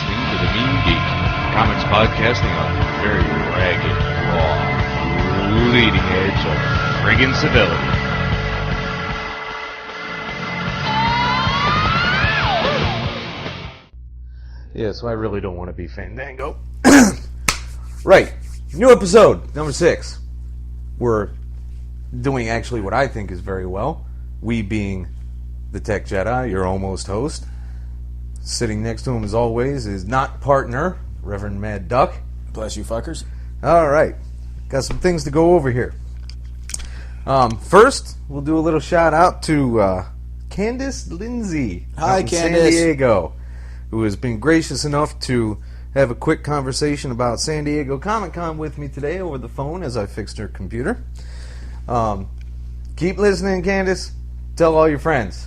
listening to The Mean Geek, comics podcasting on the very ragged, raw, leading edge of friggin' civility. Yeah, so I really don't want to be Fandango. Right, new episode, number 6. We're doing actually what I think is very well. We being the Tech Jedi, your almost host. Sitting next to him, as always, is not partner, Reverend Mad Duck. Bless you, fuckers. All right, got some things to go over here. First, we'll do a little shout out to Candace Lindsay. Hi, out in Candace. San Diego, who has been gracious enough to have a quick conversation about San Diego Comic-Con with me today over the phone as I fixed her computer. Keep listening, Candace. Tell all your friends.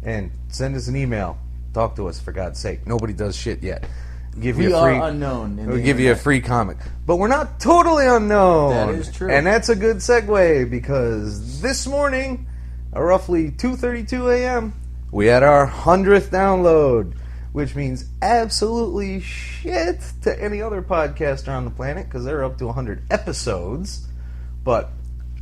And send us an email. Talk to us, for God's sake. Nobody does shit yet. We are unknown. We'll give you a free comic. But we're not totally unknown. That is true. And that's a good segue, because this morning, at roughly 2:32 a.m., we had our 100th download, which means absolutely shit to any other podcaster on the planet, because they're up to 100 episodes. But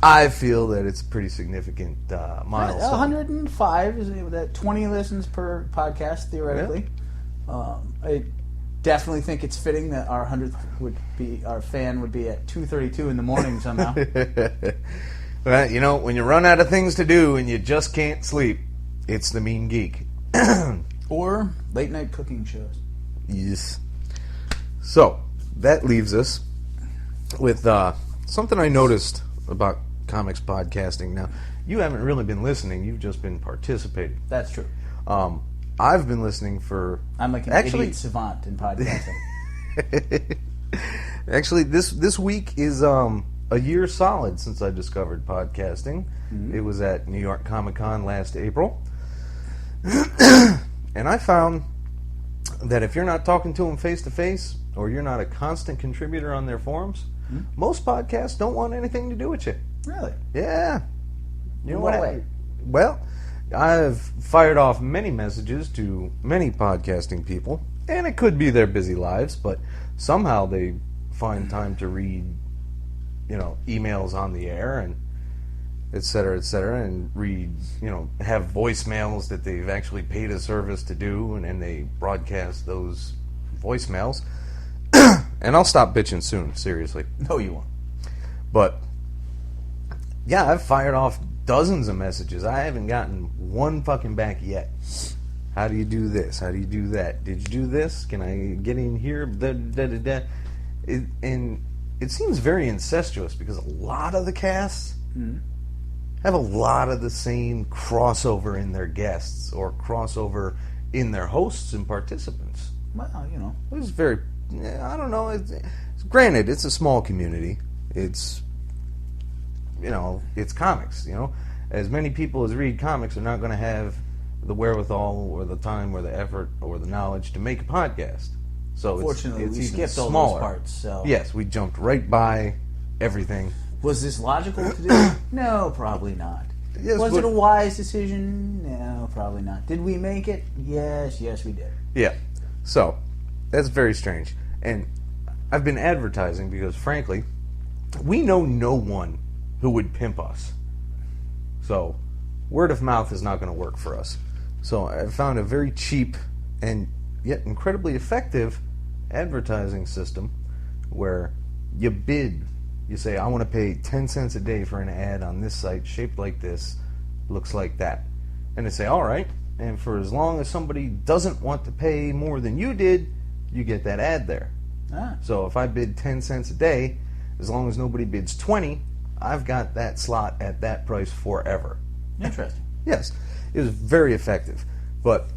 I feel that it's a pretty significant milestone. 105 is that 20 listens per podcast theoretically. Yeah. I definitely think it's fitting that our 100th our fan would be at 2:32 in the morning somehow. Well, you know, when you run out of things to do and you just can't sleep, it's the Mean Geek. Or late night cooking shows. Yes. So that leaves us with something I noticed about comics podcasting. Now, you haven't really been listening; you've just been participating. That's true. I've been listening for. I'm like an idiot savant in podcasting. Actually, this week is a year solid since I discovered podcasting. Mm-hmm. It was at New York Comic-Con last April, and I found that if you're not talking to them face to face, or you're not a constant contributor on their forums, most podcasts don't want anything to do with you. Really? Yeah. You know what? Way? Well, I've fired off many messages to many podcasting people, and it could be their busy lives, but somehow they find time to read, emails on the air and et cetera, and read, have voicemails that they've actually paid a service to do, and then they broadcast those voicemails. And I'll stop bitching soon, seriously. No, you won't. But, yeah, I've fired off dozens of messages. I haven't gotten one fucking back yet. How do you do this? How do you do that? Did you do this? Can I get in here? And it seems very incestuous, because a lot of the casts have a lot of the same crossover in their guests, or crossover in their hosts and participants. Well, It's very... I don't know. Granted, it's a small community. It's, it's comics. As many people as read comics are not going to have the wherewithal or the time or the effort or the knowledge to make a podcast. So fortunately, it's we even skipped all smaller. those parts. So yes, we jumped right by everything. Was this logical to do? No, probably not. Yes, Was it a wise decision? No, probably not. Did we make it? Yes, we did. Yeah. So, that's very strange. And I've been advertising because, frankly, we know no one who would pimp us. So, word of mouth is not going to work for us. So, I found a very cheap and yet incredibly effective advertising system where you bid. You say, I want to pay 10 cents a day for an ad on this site shaped like this, looks like that. And they say, all right. And for as long as somebody doesn't want to pay more than you did, you get that ad there. So if I bid 10 cents a day, as long as nobody bids 20, I've got that slot at that price forever. Interesting. Yes, it was very effective. But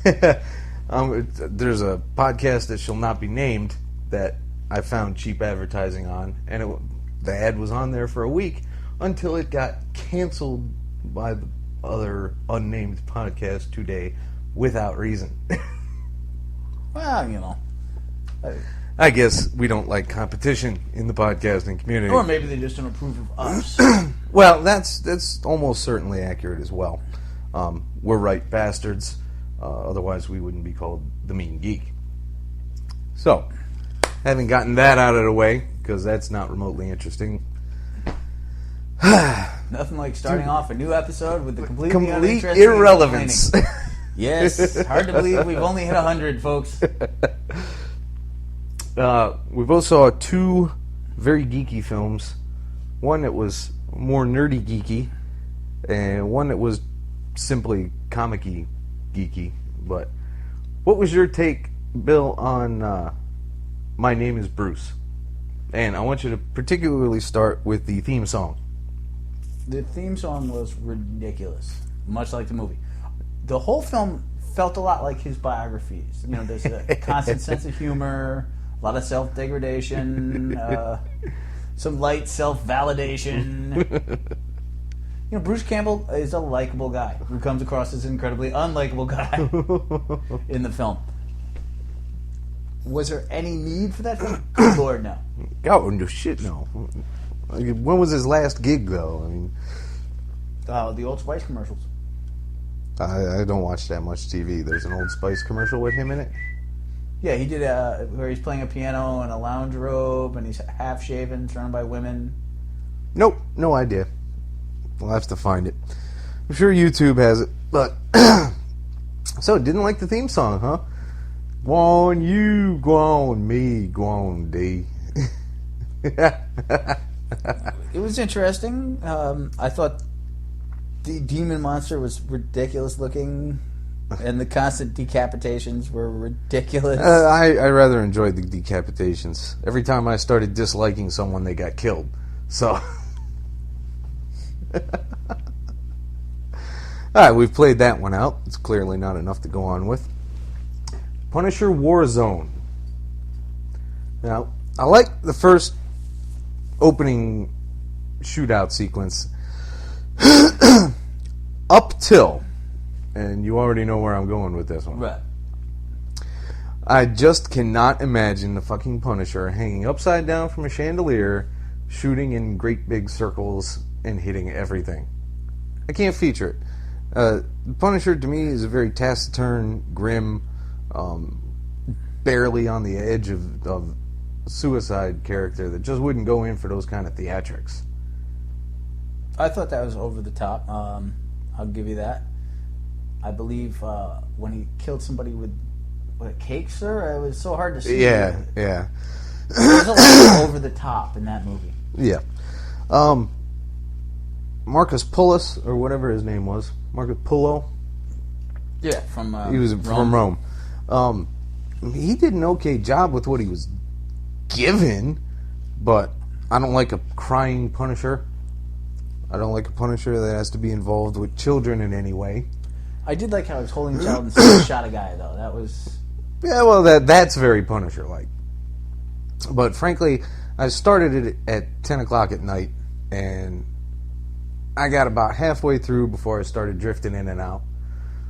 there's a podcast that shall not be named that I found cheap advertising on, and the ad was on there for a week until it got canceled by the other unnamed podcast today without reason. Well, I guess we don't like competition in the podcasting community. Or maybe they just don't approve of us. Well, that's almost certainly accurate as well. We're right bastards. Otherwise, we wouldn't be called the Mean Geek. So, having gotten that out of the way, because that's not remotely interesting. Nothing like starting off a new episode with the complete uninteresting irrelevance. Yes, hard to believe we've only hit 100, folks. We both saw two very geeky films. One that was more nerdy geeky, and one that was simply comic-y geeky. But what was your take, Bill, on My Name is Bruce? And I want you to particularly start with the theme song. The theme song was ridiculous, much like the movie. The whole film felt a lot like his biographies. You know, there's a constant sense of humor, a lot of self-degradation, some light self-validation. You know, Bruce Campbell is a likable guy who comes across as an incredibly unlikable guy in the film. Was there any need for that film? Good Lord, no. Oh, no shit, no. When was his last gig, though? I mean, the Old Spice commercials. I don't watch that much TV. There's an Old Spice commercial with him in it? Yeah, he did where he's playing a piano in a lounge robe and he's half shaven, surrounded by women. Nope, no idea. We'll have to find it. I'm sure YouTube has it, but so didn't like the theme song, huh? Go on you, go on me, go on D. It was interesting. I thought the demon monster was ridiculous looking, and the constant decapitations were ridiculous. I rather enjoyed the decapitations. Every time I started disliking someone, they got killed. So, alright, we've played that one out. It's clearly not enough to go on with. Punisher Warzone. Now, I like the first opening shootout sequence up till, and you already know where I'm going with this one. Right. I just cannot imagine the fucking Punisher hanging upside down from a chandelier, shooting in great big circles and hitting everything. I can't feature it. The Punisher to me is a very taciturn, grim, barely on the edge of suicide character that just wouldn't go in for those kind of theatrics. I thought that was over the top. I'll give you that. I believe when he killed somebody with a cake, sir, it was so hard to see. Yeah. There's a lot over the top in that movie. Yeah. Marcus Pullus, or whatever his name was. Marcus Pullo. Yeah, from he was from Rome. He did an okay job with what he was given, but I don't like a crying Punisher. I don't like a Punisher that has to be involved with children in any way. I did like how he was holding a child and still shot a guy, though. That was... Yeah, well, that's very Punisher-like. But frankly, I started it at 10 o'clock at night, and I got about halfway through before I started drifting in and out.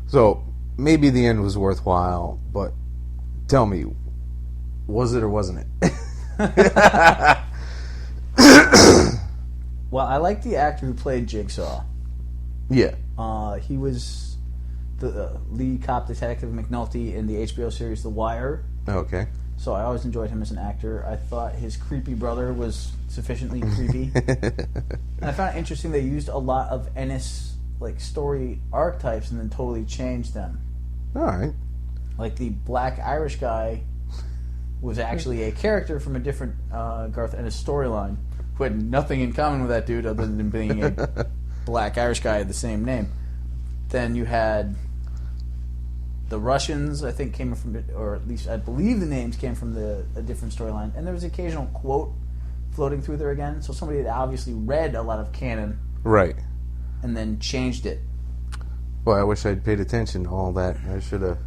So maybe the end was worthwhile, but tell me, was it or wasn't it? Well, I like the actor who played Jigsaw. Yeah. He was the lead cop detective McNulty in the HBO series The Wire. Okay. So I always enjoyed him as an actor. I thought his creepy brother was sufficiently creepy. And I found it interesting they used a lot of Ennis story archetypes and then totally changed them. All right. Like the black Irish guy was actually a character from a different Garth Ennis storyline who had nothing in common with that dude other than being a black Irish guy of the same name. Then you had the Russians, I think, came from, or at least I believe the names came from a different storyline. And there was an occasional quote floating through there again. So somebody had obviously read a lot of canon. Right. And then changed it. Boy, I wish I'd paid attention to all that. I should have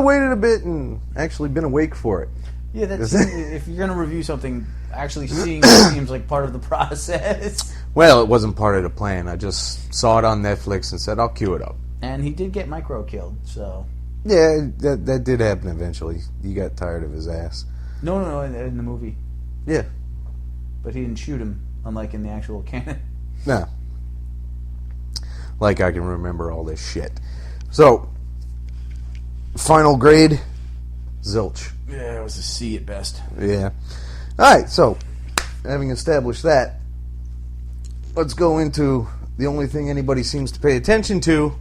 waited a bit and actually been awake for it. Yeah, that's if you're going to review something, actually seeing it seems like part of the process. Well, it wasn't part of the plan. I just saw it on Netflix and said, I'll queue it up. And he did get micro killed, so... Yeah, that did happen eventually. He got tired of his ass. No, in the movie. Yeah. But he didn't shoot him, unlike in the actual canon. No. Like I can remember all this shit. So, Final grade, zilch. Yeah, it was a C at best. Yeah. Alright, so, having established that, let's go into the only thing anybody seems to pay attention to,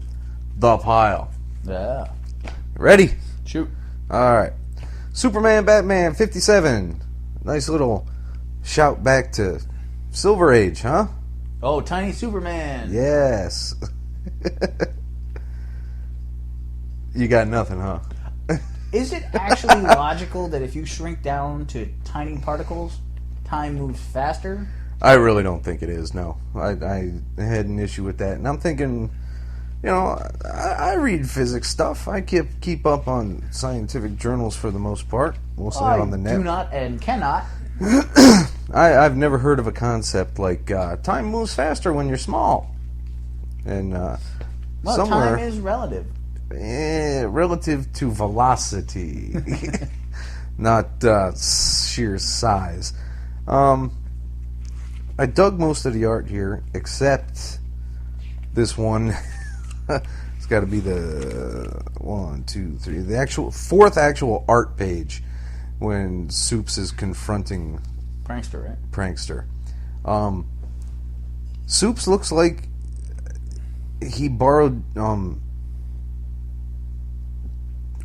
the pile. Yeah. Ready? Shoot. Alright. Superman, Batman, 57. Nice little shout back to Silver Age, huh? Oh, Tiny Superman. Yes. You got nothing, huh? Is it actually logical that if you shrink down to tiny particles, time moves faster? I really don't think it is, no. I had an issue with that. And I'm thinking, you know, I read physics stuff. I keep up on scientific journals for the most part, mostly on the net. I do not and cannot. I've never heard of a concept like time moves faster when you're small. And Well, somewhere, time is relative. Relative to velocity, not sheer size. I dug most of the art here, except this one. It's got to be the 1, 2, 3, the fourth actual art page when Soups is confronting Prankster, right? Prankster. Soups looks like he borrowed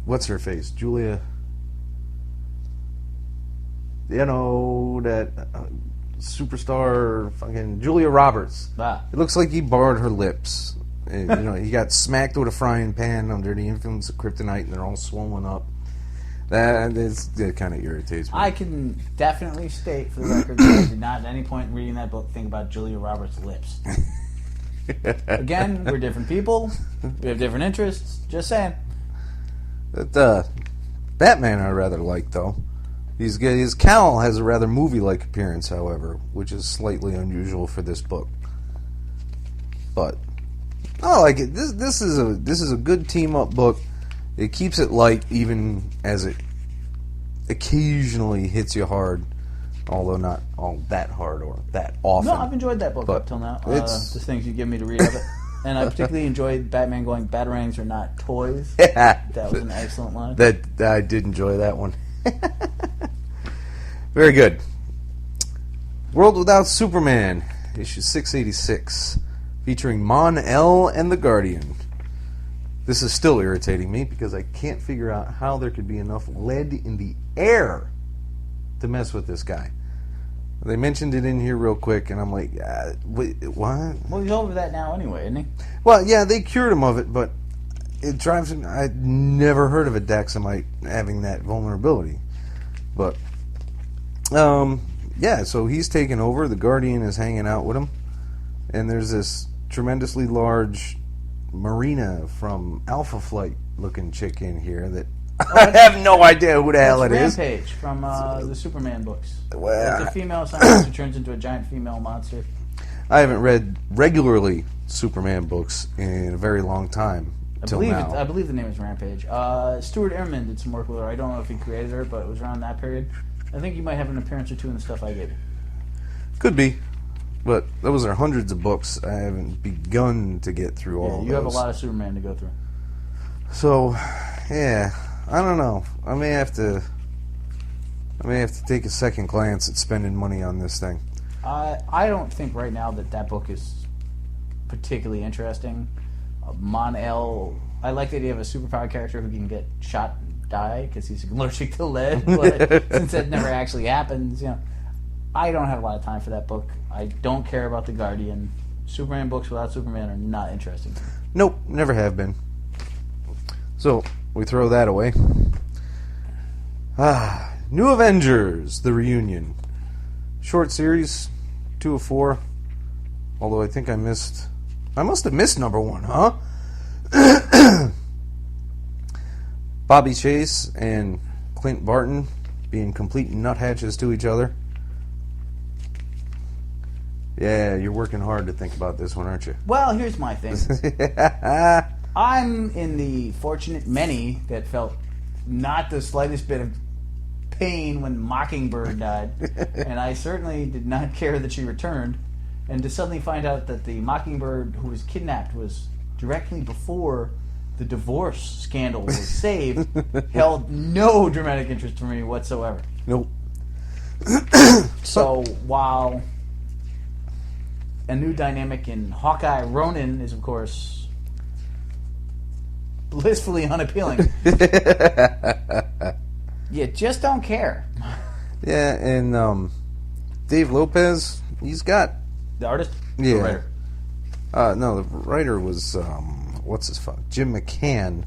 what's her face? Julia. You know, that superstar fucking Julia Roberts. Ah. It looks like he borrowed her lips. You know, he got smacked with a frying pan under the influence of kryptonite and they're all swollen up. That kind of irritates me. I can definitely state for the record that I did not at any point in reading that book think about Julia Roberts' lips. Again, we're different people. We have different interests. Just saying. But, Batman I rather like, though. His cowl has a rather movie-like appearance, however, which is slightly unusual for this book. But I like it. This is a good team-up book. It keeps it light, even as it occasionally hits you hard, although not all that hard or that often. No, I've enjoyed that book up till now. The things you give me to read of it. And I particularly enjoyed Batman going, "Batarangs are not toys." That was an excellent line. I did enjoy that one. Very good. World Without Superman, issue 686, featuring Mon-El and the Guardian. This is still irritating me because I can't figure out how there could be enough lead in the air to mess with this guy. They mentioned it in here real quick, and I'm like, wait, what? Well, he's over that now anyway, isn't he? Well, yeah, they cured him of it, but it drives him. I'd never heard of a Daxamite having that vulnerability. But, yeah, so he's taken over. The Guardian is hanging out with him. And there's this tremendously large Marina from Alpha Flight looking chick in here that I have no idea who the hell it is. Rampage from the Superman books. Well, It's a female scientist who turns into a giant female monster. I haven't read regularly Superman books in a very long time. I believe the name is Rampage. Stuart Ehrman did some work with her. I don't know if he created her, but it was around that period. I think you might have an appearance or two in the stuff I gave you. Could be. But those are hundreds of books. I haven't begun to get through all of those. You have a lot of Superman to go through. So, yeah, I don't know. I may have to take a second glance at spending money on this thing. I don't think right now that book is particularly interesting. Mon-El, I like the idea of a superpowered character who can get shot and die because he's allergic to lead. But since that never actually happens, I don't have a lot of time for that book. I don't care about the Guardian. Superman books without Superman are not interesting. Nope, never have been. So, we throw that away. New Avengers, The Reunion. Short series, 2 of 4. Although I think I must have missed number 1, huh? Bobby Chase and Clint Barton being complete nuthatches to each other. Yeah, you're working hard to think about this one, aren't you? Well, here's my thing. I'm in the fortunate many that felt not the slightest bit of pain when Mockingbird died, and I certainly did not care that she returned. And to suddenly find out that the Mockingbird who was kidnapped was directly before the divorce scandal was saved held no dramatic interest for me whatsoever. Nope. So while a new dynamic in Hawkeye Ronin is, of course, blissfully unappealing, you just don't care. Yeah, and Dave Lopez, he's got... The artist? Yeah. The writer? No, the writer was, what's his fuck? Jim McCann,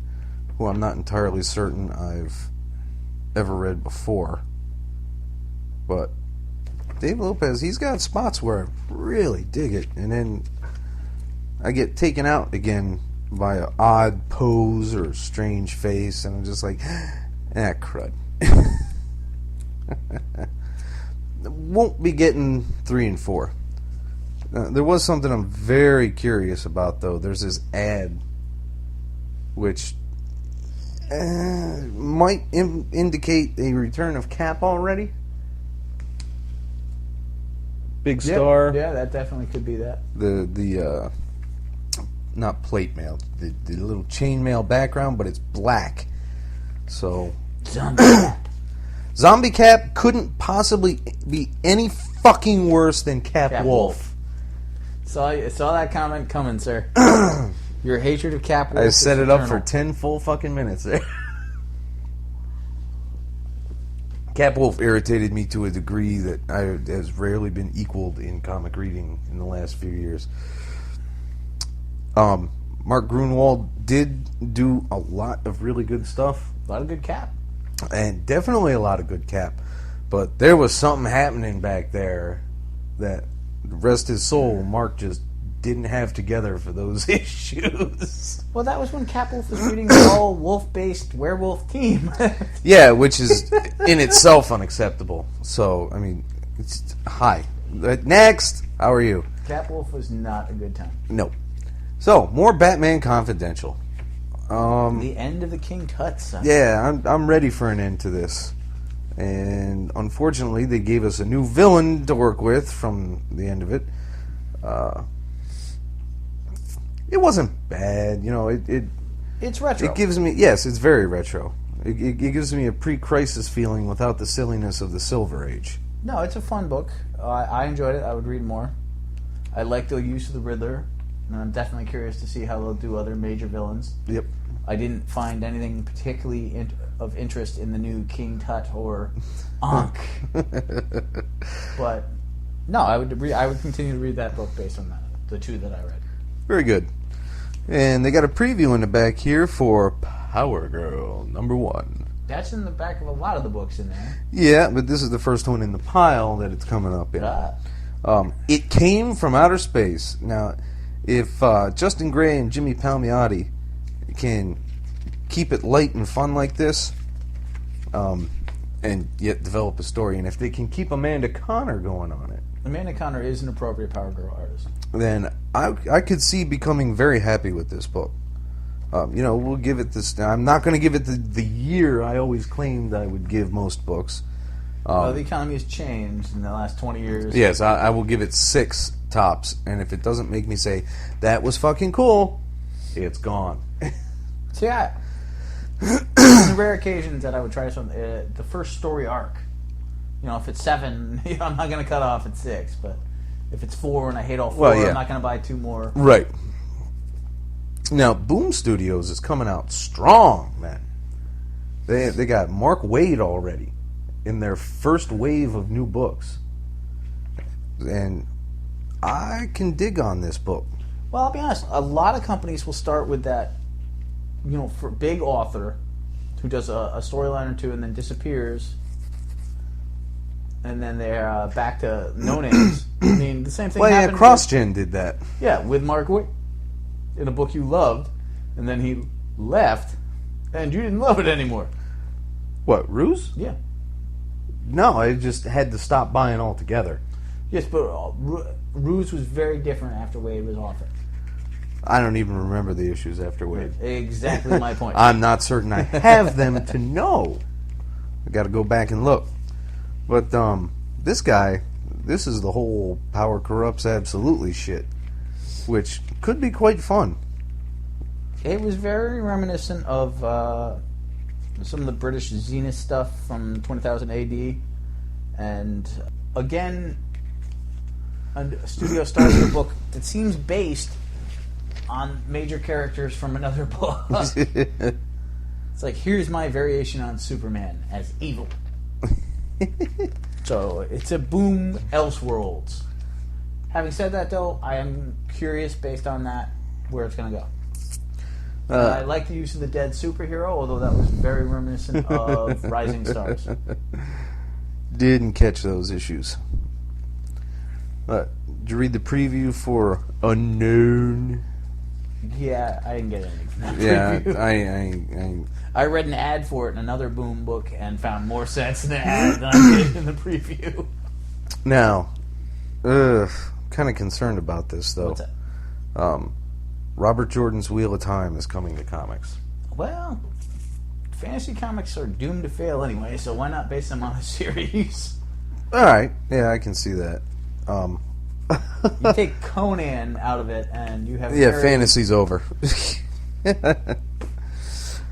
who I'm not entirely certain I've ever read before. But Dave Lopez, he's got spots where I really dig it, and then I get taken out again by an odd pose or strange face, and I'm just like, crud. Won't be getting 3 and 4. There was something I'm very curious about, though. There's this ad, which might indicate a return of Cap already. Big star. Yeah, that definitely could be that. The not plate mail, the little chain mail background, but it's black. So Zombie Cap couldn't possibly be any fucking worse than Cap Wolf. Saw that comment coming, sir. Your hatred of Cap Wolf. I set it up for 10 full fucking minutes there. Cap Wolf irritated me to a degree that has rarely been equaled in comic reading in the last few years. Mark Gruenwald did do a lot of really good stuff. A lot of good Cap. And definitely a lot of good Cap. But there was something happening back there that, rest his soul, Mark just didn't have together for those issues. Well, that was when Cap Wolf was reading the all wolf-based werewolf team. Yeah, which is in itself unacceptable. So, I mean, it's hi. Next, how are you? Cap Wolf was not a good time. No. So, more Batman Confidential. The end of the King Tut, son. Yeah, I'm ready for an end to this. And unfortunately, they gave us a new villain to work with from the end of it. It wasn't bad, you know. It's retro. It gives me it's very retro. It gives me a pre-crisis feeling without the silliness of the Silver Age. No, it's a fun book. I enjoyed it. I would read more. I like the use of the Riddler, and I'm definitely curious to see how they'll do other major villains. Yep. I didn't find anything particularly of interest in the new King Tut or Ankh. But no, I would continue to read that book based on that, the two that I read. Very good. And they got a preview in the back here for Power Girl #1. That's in the back of a lot of the books in there. Yeah, but this is the first one in the pile that it's coming up in. It came from outer space. Now, if Justin Gray and Jimmy Palmiotti can keep it light and fun like this, and yet develop a story, and if they can keep Amanda Conner going on it, Amanda Conner is an appropriate Power Girl artist, then I could see becoming very happy with this book. We'll give it this. I'm not going to give it the year I always claimed I would give most books. Well, the economy has changed in the last 20 years. Yes, I will give it 6 tops, and if it doesn't make me say, that was fucking cool, it's gone. So yeah, the rare occasions that I would try something, the first story arc. You know, if it's 7, I'm not going to cut off at 6, but if it's 4 and I hate all 4, I'm not going to buy 2 more. Right. Now, Boom Studios is coming out strong, man. They got Mark Waid already in their first wave of new books. And I can dig on this book. Well, I'll be honest, a lot of companies will start with that, for big author who does a storyline or 2 and then disappears, and then they're back to no names. I mean, the same thing happened. Well, yeah, CrossGen did that. Yeah, with Mark Waid in a book you loved, and then he left, and you didn't love it anymore. What, Ruse? Yeah. No, I just had to stop buying altogether. Yes, but Ruse was very different after Waid was author. I don't even remember the issues after Waid. Exactly my point. I'm not certain I have them to know. I got to go back and look. But this guy, this is the whole power corrupts absolutely shit, which could be quite fun. It was very reminiscent of some of the British Zenith stuff from 20,000 AD. And again, a studio starts the book that seems based on major characters from another book. It's like, here's my variation on Superman as evil. So it's a boom Elseworlds. Having said that, though, I am curious, based on that, where it's going to go. I like the use of the dead superhero, although that was very reminiscent of Rising Stars. Didn't catch those issues. Did you read the preview for Unknown? Yeah, I didn't get anything from that I preview. I read an ad for it in another Boom book and found more sense in the ad than I did in the preview. Now, kind of concerned about this, though. What's that? Robert Jordan's Wheel of Time is coming to comics. Well, fantasy comics are doomed to fail anyway, so why not base them on a series? All right, yeah, I can see that. You take Conan out of it, and you have fantasy's over.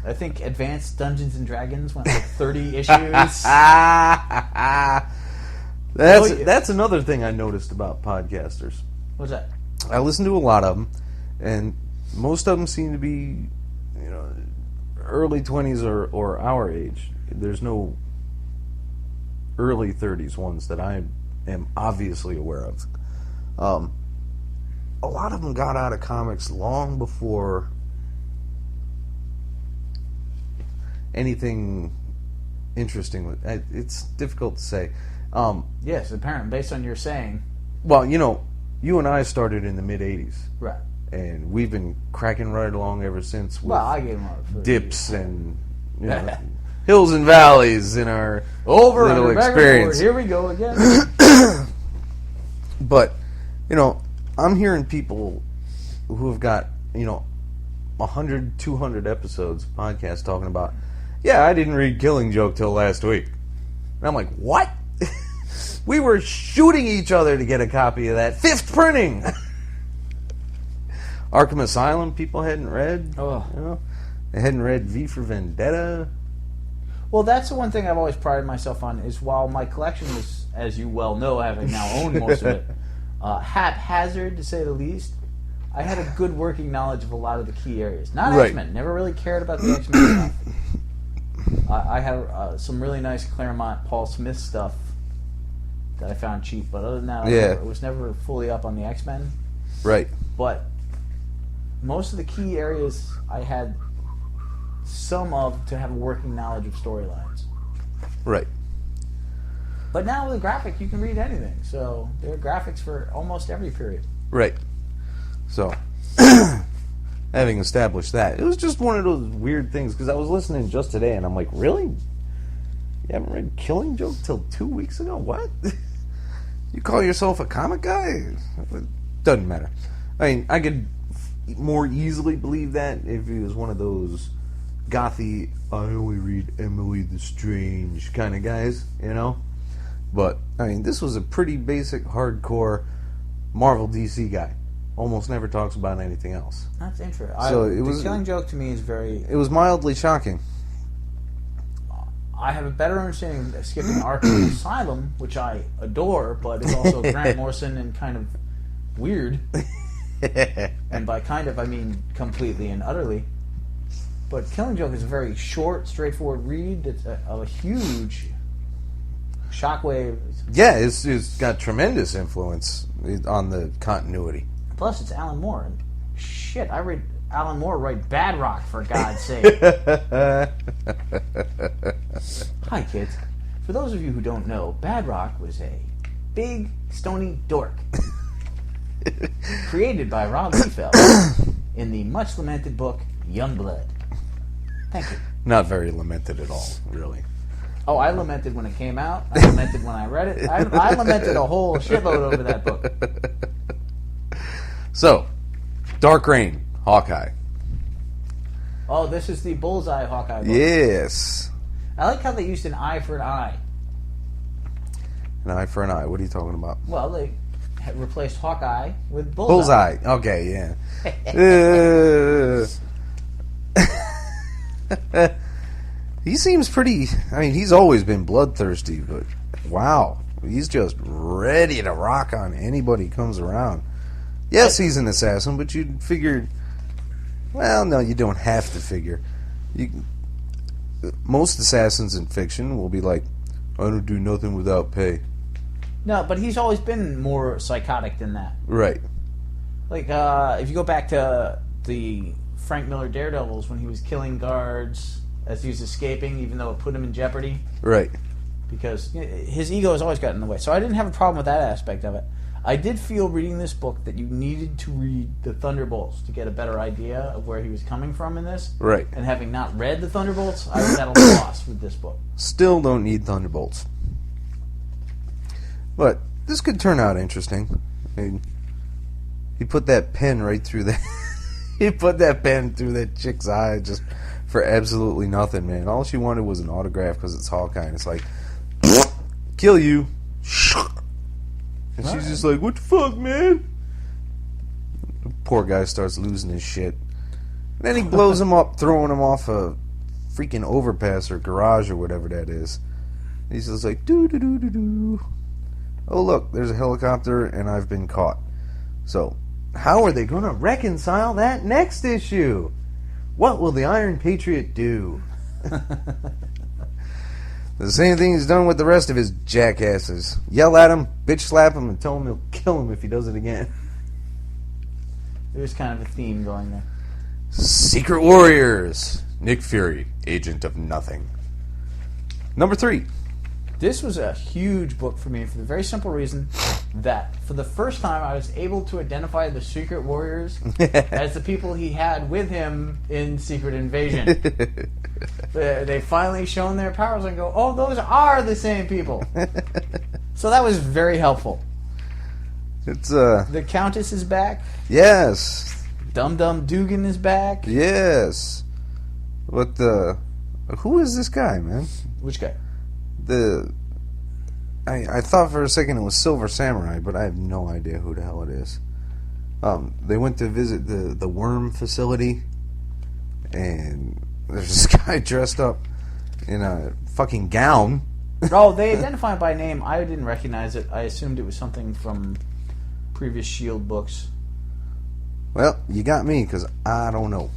I think Advanced Dungeons and Dragons went like 30 issues. That's another thing I noticed about podcasters. What's that? I listen to a lot of them, and most of them seem to be, early 20s or our age. There's no early 30s ones that I am obviously aware of. A lot of them got out of comics long before anything interesting. It's difficult to say. Yes, apparently, based on your saying. Well, you and I started in the mid-'80s. Right. And we've been cracking right along ever since with I gave them up dips and hills and valleys in our little experience. Here we go again. But, I'm hearing people who have got, 100, 200 episodes of podcasts talking about, I didn't read Killing Joke till last week. And I'm like, what? We were shooting each other to get a copy of that. 5th printing! Arkham Asylum, people hadn't read. Oh. They hadn't read V for Vendetta. Well, that's the one thing I've always prided myself on, is while my collection is, as you well know, having now owned most of it, haphazard, to say the least, I had a good working knowledge of a lot of the key areas. Not right. X-Men. Never really cared about the X-Men stuff. I have some really nice Claremont Paul Smith stuff that I found cheap, but other than that, I was never fully up on the X-Men. Right. But most of the key areas I had some of to have a working knowledge of storylines. Right. But now with a graphic, you can read anything. So there are graphics for almost every period. Right. So, having established that, it was just one of those weird things, because I was listening just today, and I'm like, really? You haven't read Killing Joke till 2 weeks ago? What? You call yourself a comic guy? It doesn't matter. I mean, I could more easily believe that if he was one of those gothy, I only read Emily the Strange kind of guys, But, I mean, this was a pretty basic, hardcore Marvel DC guy. Almost never talks about anything else. That's interesting. So the Killing Joke to me is very... It was mildly shocking. I have a better understanding of skipping Arkham Asylum, which I adore, but is also Grant Morrison and kind of weird. And by kind of, I mean completely and utterly. But Killing Joke is a very short, straightforward read. It's a huge shockwave. Yeah, it's got tremendous influence on the continuity. Plus, it's Alan Moore. And shit, I read Alan Moore write Bad Rock, for God's sake. Hi, kids. For those of you who don't know, Bad Rock was a big, stony dork. Created by Rob Liefeld in the much-lamented book, Youngblood. Thank you. Not very lamented at all, really. Oh, I lamented when it came out. I lamented when I read it. I lamented a whole shitload over that book. So, Dark Reign, Hawkeye. Oh, this is the Bullseye Hawkeye book. Yes. I like how they used an eye for an eye. An eye for an eye. What are you talking about? Well, they replaced Hawkeye with Bullseye. Bullseye. Okay, yeah. He seems pretty... I mean, he's always been bloodthirsty, but wow. He's just ready to rock on anybody who comes around. Yes, he's an assassin, but you'd figure... Well, no, you don't have to figure. Most assassins in fiction will be like, I don't do nothing without pay. No, but he's always been more psychotic than that. Right. Like, if you go back to the Frank Miller Daredevils when he was killing guards as he was escaping, even though it put him in jeopardy. Right. Because his ego has always gotten in the way. So I didn't have a problem with that aspect of it. I did feel reading this book that you needed to read the Thunderbolts to get a better idea of where he was coming from in this. Right. And having not read the Thunderbolts, I was at a loss with this book. Still don't need Thunderbolts. But this could turn out interesting. I mean, he put that pen right through that. He put that pen through that chick's eye just for absolutely nothing, man. All she wanted was an autograph because it's Hawkeye, and it's like, kill you. And she's just like, what the fuck, man? The poor guy starts losing his shit. And then he blows him up, throwing him off a freaking overpass or garage or whatever that is. And he's just like, doo-doo-doo-doo-doo. Oh, look, there's a helicopter, and I've been caught. So, how are they going to reconcile that next issue? What will the Iron Patriot do? The same thing he's done with the rest of his jackasses. Yell at him, bitch slap him, and tell him he'll kill him if he does it again. There's kind of a theme going there. Secret Warriors. Nick Fury, Agent of Nothing. Number 3. This was a huge book for me for the very simple reason that for the first time I was able to identify the Secret Warriors as the people he had with him in Secret Invasion. They finally shown their powers and go, oh, those are the same people. So that was very helpful. It's The Countess is back. Yes. Dum Dum Dugan is back. Yes. What who is this guy, man? Which guy? I thought for a second it was Silver Samurai, but I have no idea who the hell it is. They went to visit the worm facility, and there's this guy dressed up in a fucking gown. Oh, they identify it by name. I didn't recognize it. I assumed it was something from previous S.H.I.E.L.D. books. Well, you got me, because I don't know.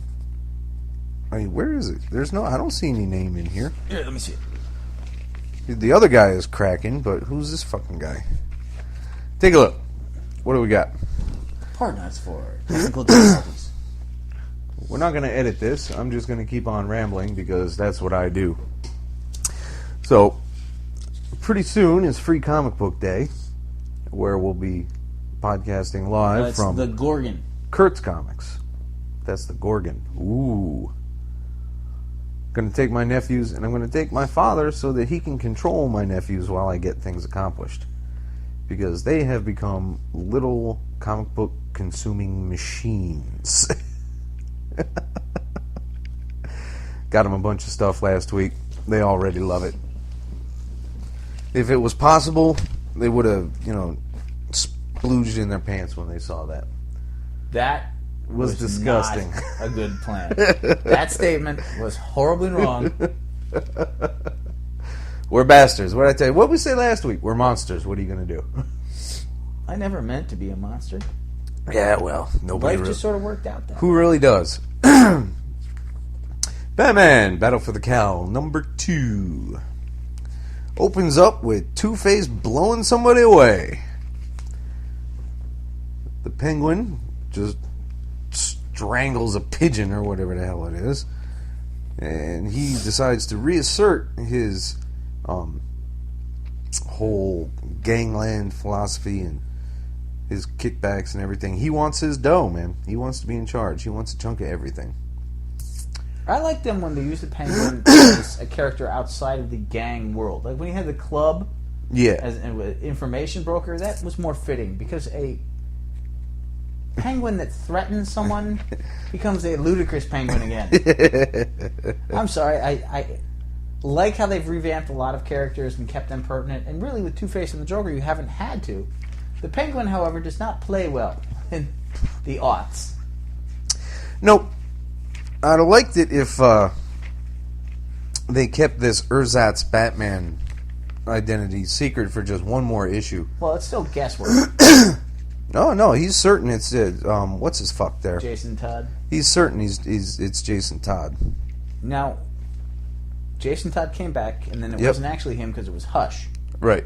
I mean, where is it? I don't see any name in here. Here, let me see it. The other guy is cracking, but who's this fucking guy? Take a look. What do we got? Pardon us for technical difficulties. We're not going to edit this. I'm just going to keep on rambling because that's what I do. So, pretty soon is Free Comic Book Day, where we'll be podcasting live from the Gorgon. Kurt's Comics. That's the Gorgon. Ooh. Going to take my nephews, and I'm going to take my father so that he can control my nephews while I get things accomplished. Because they have become little comic book consuming machines. Got them a bunch of stuff last week. They already love it. If it was possible, they would have, splooged in their pants when they saw that. That was disgusting. Not a good plan. That statement was horribly wrong. We're bastards. What did I tell you? What did we say last week? We're monsters. What are you going to do? I never meant to be a monster. Yeah, well, nobody. Life just sort of worked out that Who really does? Batman, Battle for the Cowl, number 2. Opens up with Two-Face blowing somebody away. The Penguin just strangles a pigeon or whatever the hell it is, and he decides to reassert his whole gangland philosophy and his kickbacks and everything. He wants his dough, man. He wants to be in charge. He wants a chunk of everything. I like them when they use the Penguin as a character outside of the gang world. Like when he had the club as an information broker, that was more fitting because a penguin that threatens someone becomes a ludicrous penguin again. I'm sorry, I like how they've revamped a lot of characters and kept them pertinent, and really with Two-Face and the Joker you haven't had to. The Penguin, however, does not play well in the aughts. Nope. I'd have liked it if they kept this ersatz Batman identity secret for just one more issue. Well, it's still guesswork. No, he's certain it's what's his fuck there? Jason Todd. He's certain it's Jason Todd. Now, Jason Todd came back, and then it wasn't actually him because it was Hush. Right.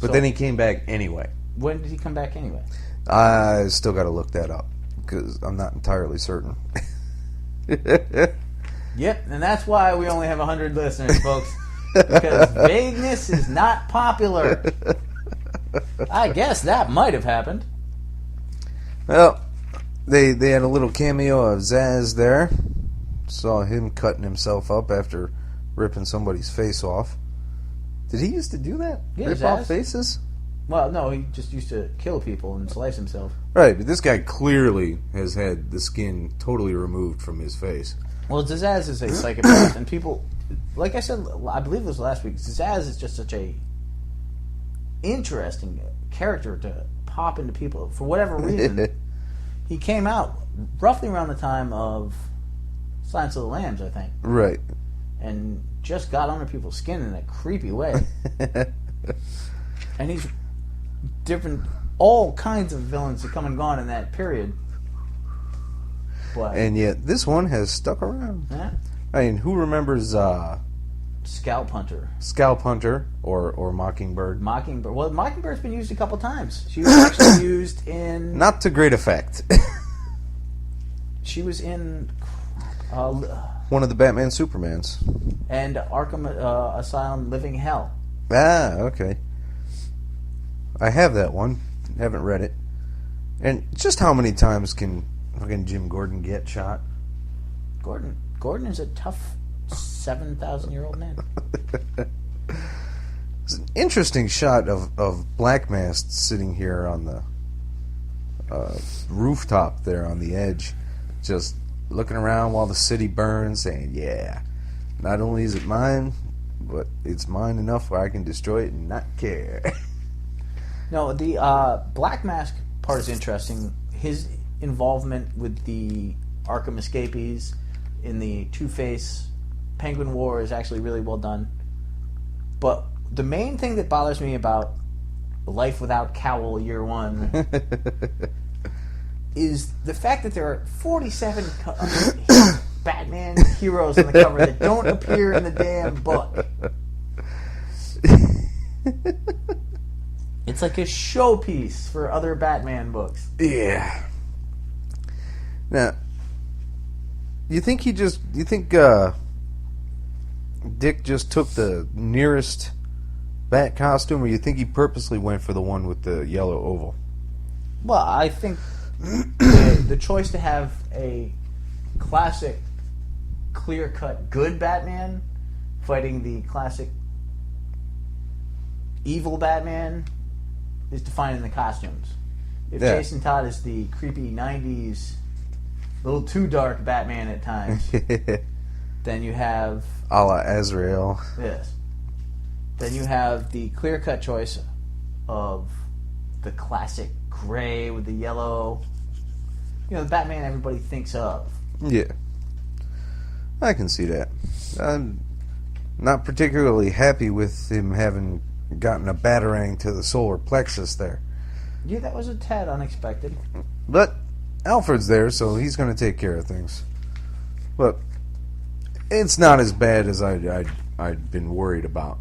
But So- then he came back anyway. When did he come back anyway? I still got to look that up because I'm not entirely certain. Yep, and that's why we only have 100 listeners, folks. Because vagueness is not popular. I guess that might have happened. Well, they had a little cameo of Zaz there. Saw him cutting himself up after ripping somebody's face off. Did he used to do that? Yeah, Rip Zaz. off faces? Well, no, he just used to kill people and slice himself. Right, but this guy clearly has had the skin totally removed from his face. Well, Zaz is a psychopath, and people, like I said, I believe it was last week, Zaz is just such a interesting character to pop into people. For whatever reason, he came out roughly around the time of Silence of the Lambs, I think, Right. and just got under people's skin in a creepy way. And he's different, all kinds of villains have come and gone in that period. But, And yet this one has stuck around. yeah, I mean, who remembers Scalp Hunter. Scalp Hunter or Mockingbird? Mockingbird. Well, Mockingbird's been used a couple times. She was actually used in... Not to great effect. She was in... One of the Batman Supermans. and Arkham Asylum Living Hell. Ah, okay. I have that one. Haven't read it. And just how many times can fucking Jim Gordon get shot? Gordon is a tough 7,000-year-old man. It's an interesting shot of Black Mask sitting here on the rooftop there on the edge, just looking around while the city burns, saying, yeah, not only is it mine, but it's mine enough where I can destroy it and not care. No, the Black Mask part is interesting. His involvement with the Arkham escapees in the Two-Face Penguin War is actually really well done. But the main thing that bothers me about Life Without Cowl Year 1 is the fact that there are 47 Batman heroes on the cover that don't appear in the damn book. It's like a showpiece for other Batman books. Yeah. Now, you think Dick just took the nearest Bat costume, or you think he purposely went for the one with the yellow oval? Well, I think the choice to have a classic, clear-cut, good Batman fighting the classic evil Batman is defined in the costumes. If Jason Todd is the creepy 90s, a little too dark Batman at times, then you have... A la Azrael. Yes. Then you have the clear-cut choice of the classic gray with the yellow. You know, the Batman everybody thinks of. Yeah. I can see that. I'm not particularly happy with him having gotten a batarang to the solar plexus there. Yeah, that was a tad unexpected. But Alfred's there, so he's going to take care of things. But it's not as bad as I'd been worried about.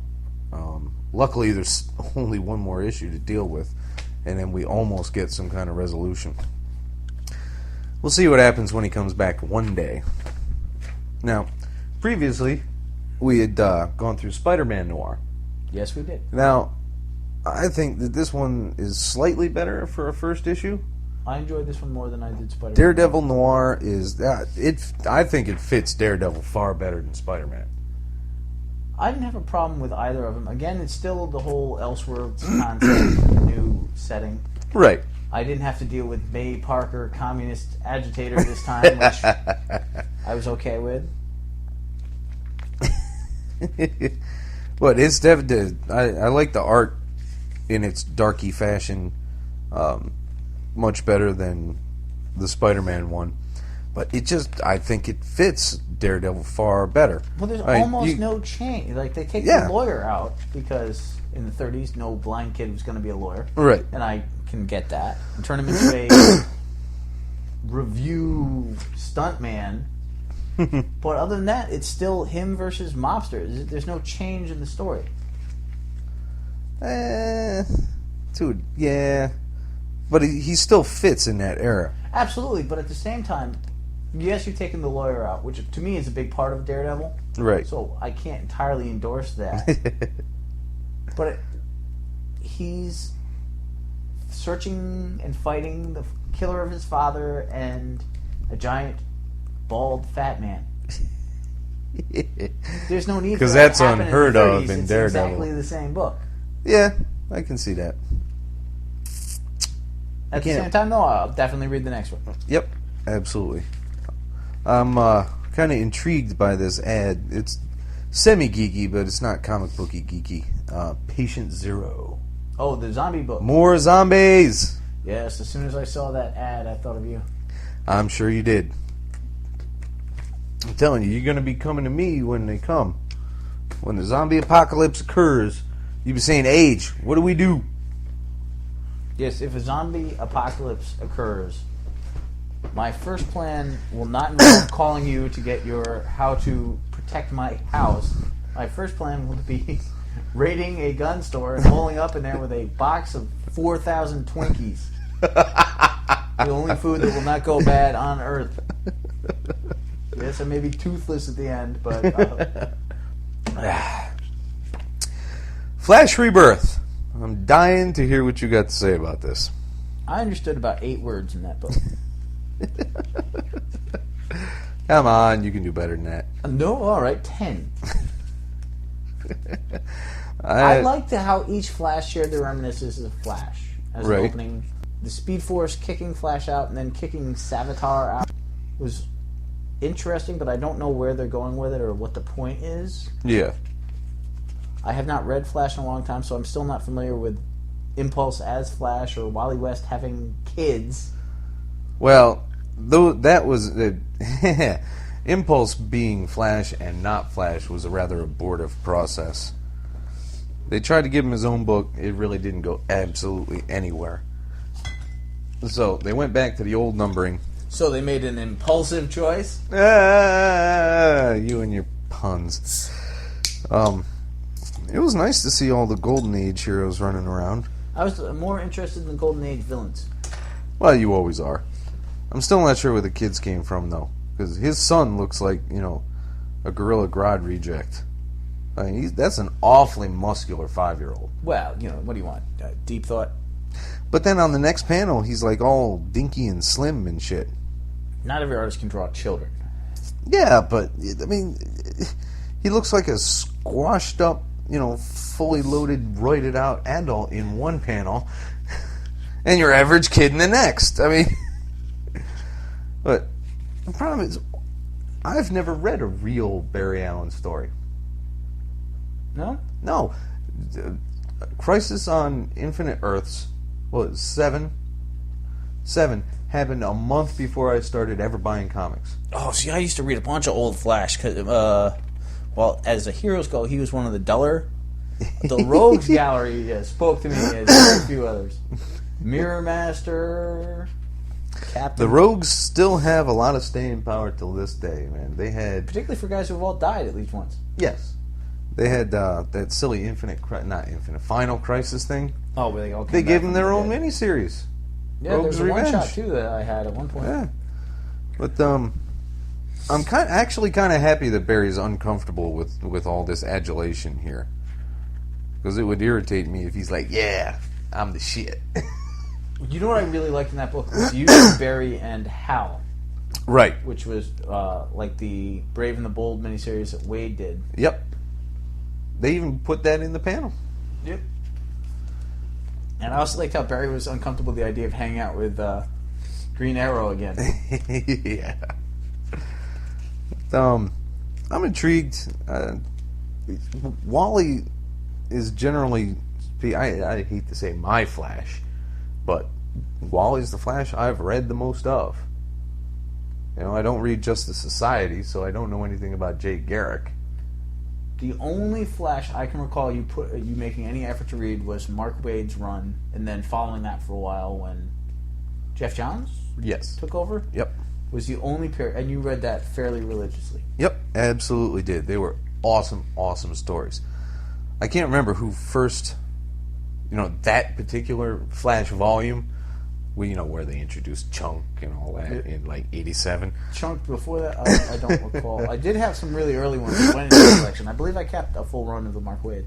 Luckily, there's only one more issue to deal with, and then we almost get some kind of resolution. We'll see what happens when he comes back one day. Now, previously, we had gone through Spider-Man Noir. Yes, we did. Now, I think that this one is slightly better for a first issue. I enjoyed this one more than I did Spider-Man. Daredevil Noir is... I think it fits Daredevil far better than Spider-Man. I didn't have a problem with either of them. Again, it's still the whole Elseworlds concept, new setting. Right. I didn't have to deal with May Parker, communist agitator this time, which I was okay with. But it's definitely... I like the art in its darky fashion much better than the Spider-Man one. But I think it fits Daredevil far better. Well, there's almost no change. Like, they take the lawyer out because in the 30s, no blind kid was going to be a lawyer. Right. And I can get that. And turn him into a review stuntman. But other than that, it's still him versus mobsters. There's no change in the story. Dude, yeah. But he still fits in that era. Absolutely, but at the same time, yes, you've taken the lawyer out, which to me is a big part of Daredevil. Right. So I can't entirely endorse that. But he's searching and fighting the killer of his father and a giant, bald, fat man. There's no need for that. Because that's unheard of in it's Daredevil. Exactly the same book. Yeah, I can see that. At the same time, though, I'll definitely read the next one. Yep, absolutely. I'm kind of intrigued by this ad. It's semi-geeky, but it's not comic booky geeky. Patient Zero. Oh, the zombie book. More zombies! Yes, as soon as I saw that ad, I thought of you. I'm sure you did. I'm telling you, you're going to be coming to me when they come. When the zombie apocalypse occurs, you'll be saying, Age, what do we do? Yes, if a zombie apocalypse occurs, my first plan will not involve calling you to get your how to protect my house. My first plan will be raiding a gun store and rolling up in there with a box of 4,000 Twinkies. The only food that will not go bad on Earth. Yes, I may be toothless at the end, but... Flash Rebirth. I'm dying to hear what you got to say about this. I understood about 8 words in that book. Come on, you can do better than that. No, all right, 10. I liked how each Flash shared their reminiscences of Flash as an opening. The Speed Force kicking Flash out and then kicking Savitar out was interesting, but I don't know where they're going with it or what the point is. Yeah. I have not read Flash in a long time, so I'm still not familiar with Impulse as Flash or Wally West having kids. Well, though that was Impulse being Flash and not Flash was a rather abortive process. They tried to give him his own book. It really didn't go absolutely anywhere. So they went back to the old numbering. So they made an impulsive choice? You and your puns. It was nice to see all the Golden Age heroes running around. I was more interested in the Golden Age villains. Well, you always are. I'm still not sure where the kids came from, though. Because his son looks like, a Gorilla Grodd reject. I mean, that's an awfully muscular 5-year-old. Well, what do you want? Deep thought? But then on the next panel, he's like all dinky and slim and shit. Not every artist can draw children. Yeah, but, I mean, he looks like a squashed up, fully loaded, roided out adult in one panel, and your average kid in the next. I mean, but the problem is, I've never read a real Barry Allen story. No? No. Crisis on Infinite Earths, 7 happened a month before I started ever buying comics. Oh, see, I used to read a bunch of old Flash, because, as the heroes go, he was one of the duller. The Rogues Gallery spoke to me as a few others. Mirror Master, Captain. The Rogues still have a lot of staying power till this day, man. They had... Particularly for guys who've all died at least once. Yes. They had that silly Final Crisis thing. Oh, where they all They gave them their own miniseries. Yeah, Rogues there was a Revenge. one-shot, too, that I had at one point. Yeah. But, I'm actually kind of happy that Barry's uncomfortable with all this adulation here. Because it would irritate me if he's like, yeah, I'm the shit. You know what I really liked in that book? Was using Barry and Hal. Right. Which was like the Brave and the Bold miniseries that Wade did. Yep. They even put that in the panel. Yep. And I also liked how Barry was uncomfortable with the idea of hanging out with Green Arrow again. Yeah. I'm intrigued. Wally is generally, I hate to say my Flash, but Wally's the Flash I've read the most of. I don't read Justice Society, so I don't know anything about Jake Garrick. The only Flash I can recall you making any effort to read was Mark Waid's run, and then following that for a while when Jeff Johns took over. Yep. Was the only period, and you read that fairly religiously. Yep, absolutely did. They were awesome, awesome stories. I can't remember who first, that particular Flash volume, where they introduced Chunk and all that in like 87. Chunk before that, I don't recall. I did have some really early ones that went into the collection. I believe I kept a full run of the Mark Waid.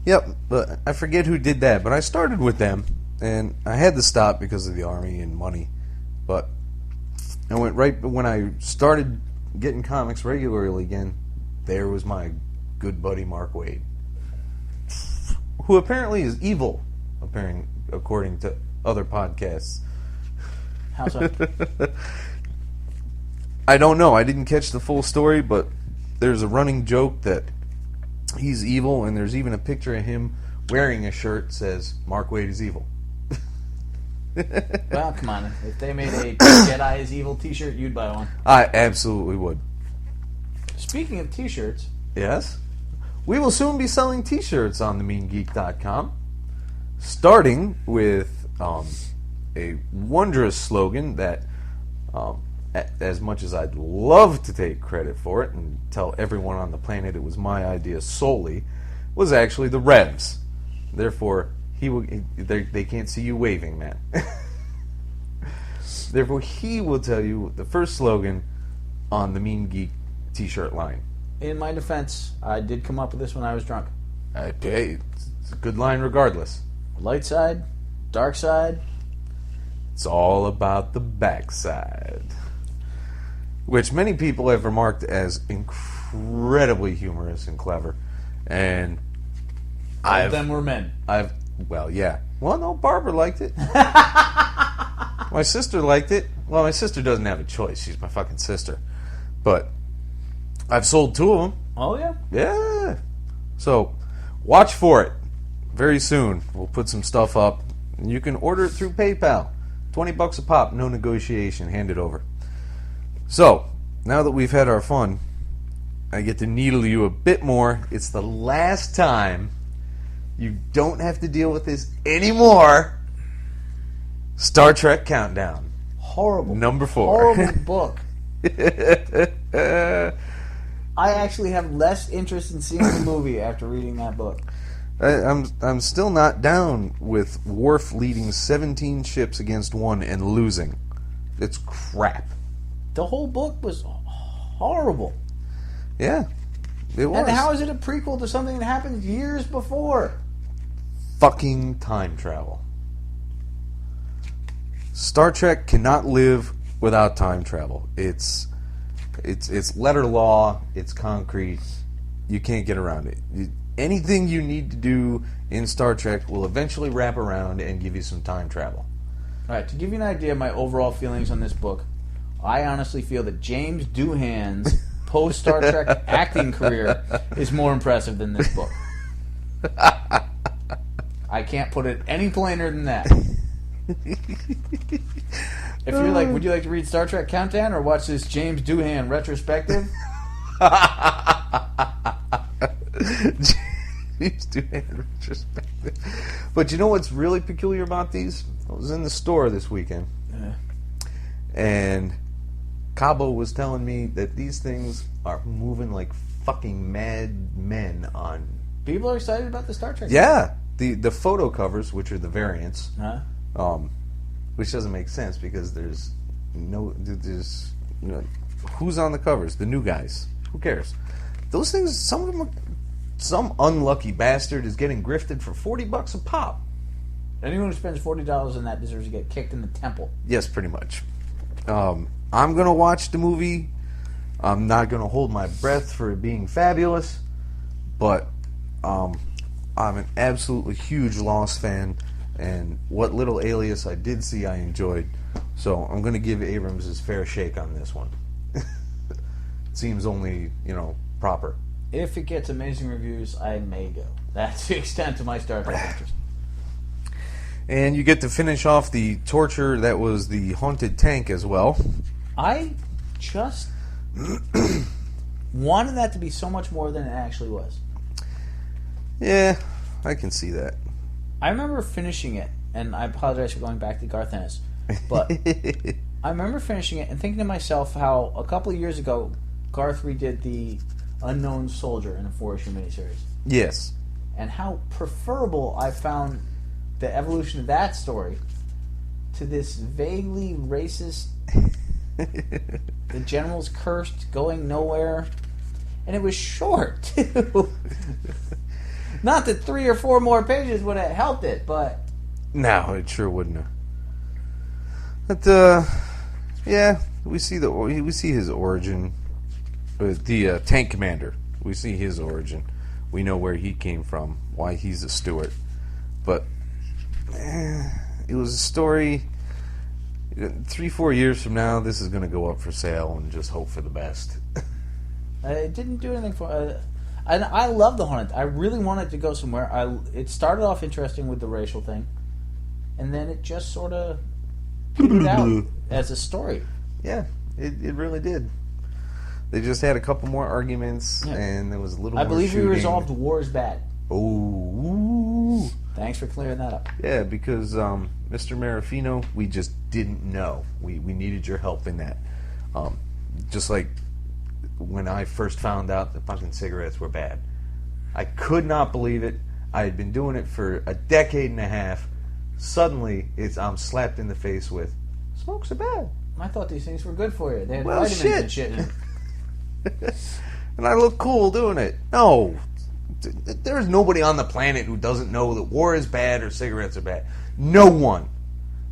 Yep, but I forget who did that, but I started with them, and I had to stop because of the Army and money, but I went right when I started getting comics regularly again, there was my good buddy Mark Waid, who apparently is evil, according to other podcasts. How so? I don't know. I didn't catch the full story, but there's a running joke that he's evil, and there's even a picture of him wearing a shirt that says, Mark Waid is evil. Well, come on. If they made a Jedi is Evil t-shirt, you'd buy one. I absolutely would. Speaking of t-shirts... Yes? We will soon be selling t-shirts on themeangeek.com, starting with a wondrous slogan that, as much as I'd love to take credit for it and tell everyone on the planet it was my idea solely, was actually the Revs. Therefore... They can't see you waving, man. Therefore, he will tell you the first slogan on the Mean Geek t-shirt line. In my defense, I did come up with this when I was drunk. Okay, it's a good line regardless. Light side, dark side. It's all about the backside. Which many people have remarked as incredibly humorous and clever. And all of them were men. Well, yeah. Well, no, Barbara liked it. My sister liked it. Well, my sister doesn't have a choice. She's my fucking sister. But I've sold 2 of them. Oh, yeah? Yeah. So, watch for it. Very soon, we'll put some stuff up. And you can order it through PayPal. $20 a pop, no negotiation. Hand it over. So, now that we've had our fun, I get to needle you a bit more. It's the last time. You don't have to deal with this anymore. Star Trek Countdown. Horrible. Number 4. Horrible book. I actually have less interest in seeing the movie after reading that book. I'm still not down with Worf leading 17 ships against 1 and losing. It's crap. The whole book was horrible. Yeah, it was. And how is it a prequel to something that happened years before? Fucking time travel. Star Trek cannot live without time travel. It's letter law. It's concrete. You can't get around it. Anything you need to do in Star Trek will eventually wrap around and give you some time travel. All right, to give you an idea of my overall feelings on this book, I honestly feel that James Doohan's post-Star Trek acting career is more impressive than this book. I can't put it any plainer than that. If you're like, would you like to read Star Trek Countdown or watch this James Doohan retrospective? James Doohan retrospective. But you know what's really peculiar about these? I was in the store this weekend, and Cabo was telling me that these things are moving like fucking mad men on. People are excited about the Star Trek. Yeah. The photo covers, which are the variants, which doesn't make sense because there's who's on the covers? The new guys. Who cares? Those things, some of them, some unlucky bastard is getting grifted for $40 a pop. Anyone who spends $40 on that deserves to get kicked in the temple. Yes, pretty much. I'm gonna watch the movie. I'm not gonna hold my breath for it being fabulous, but I'm an absolutely huge Lost fan, and what little Alias I did see I enjoyed, so I'm going to give Abrams his fair shake on this one. It seems only, proper. If it gets amazing reviews, I may go. That's the extent of my Star Trek interest. And you get to finish off the torture that was the Haunted Tank as well. I just wanted that to be so much more than it actually was. Yeah, I can see that. I remember finishing it, and I apologize for going back to Garth Ennis, but I remember finishing it and thinking to myself how a couple of years ago, Garth redid the Unknown Soldier in a 4-issue miniseries. Yes. And how preferable I found the evolution of that story to this vaguely racist, the general's cursed, going nowhere. And it was short, too. Not that 3 or 4 more pages would have helped it, but... No, it sure wouldn't have. But, yeah, we see his origin. The tank commander. We see his origin. We know where he came from, why he's a Stewart. But it was a story. 3-4 years from now, this is going to go up for sale, and just hope for the best. It didn't do anything for... And I love the Hornet. I really wanted to go somewhere. It started off interesting with the racial thing, and then it just sort of petered out as a story. Yeah, it really did. They just had a couple more arguments, and there was a little more I believe shooting. we resolved war is bad. Oh. Thanks for clearing that up. Yeah, because Mr. Marafino, we just didn't know. We needed your help in that. Just like when I first found out that fucking cigarettes were bad. I could not believe it. I had been doing it for a decade and a half. Suddenly, I'm slapped in the face with, smokes are bad. I thought these things were good for you. They had Well, vitamins and shit in it. And I look cool doing it. No. There's nobody on the planet who doesn't know that war is bad or cigarettes are bad. No one.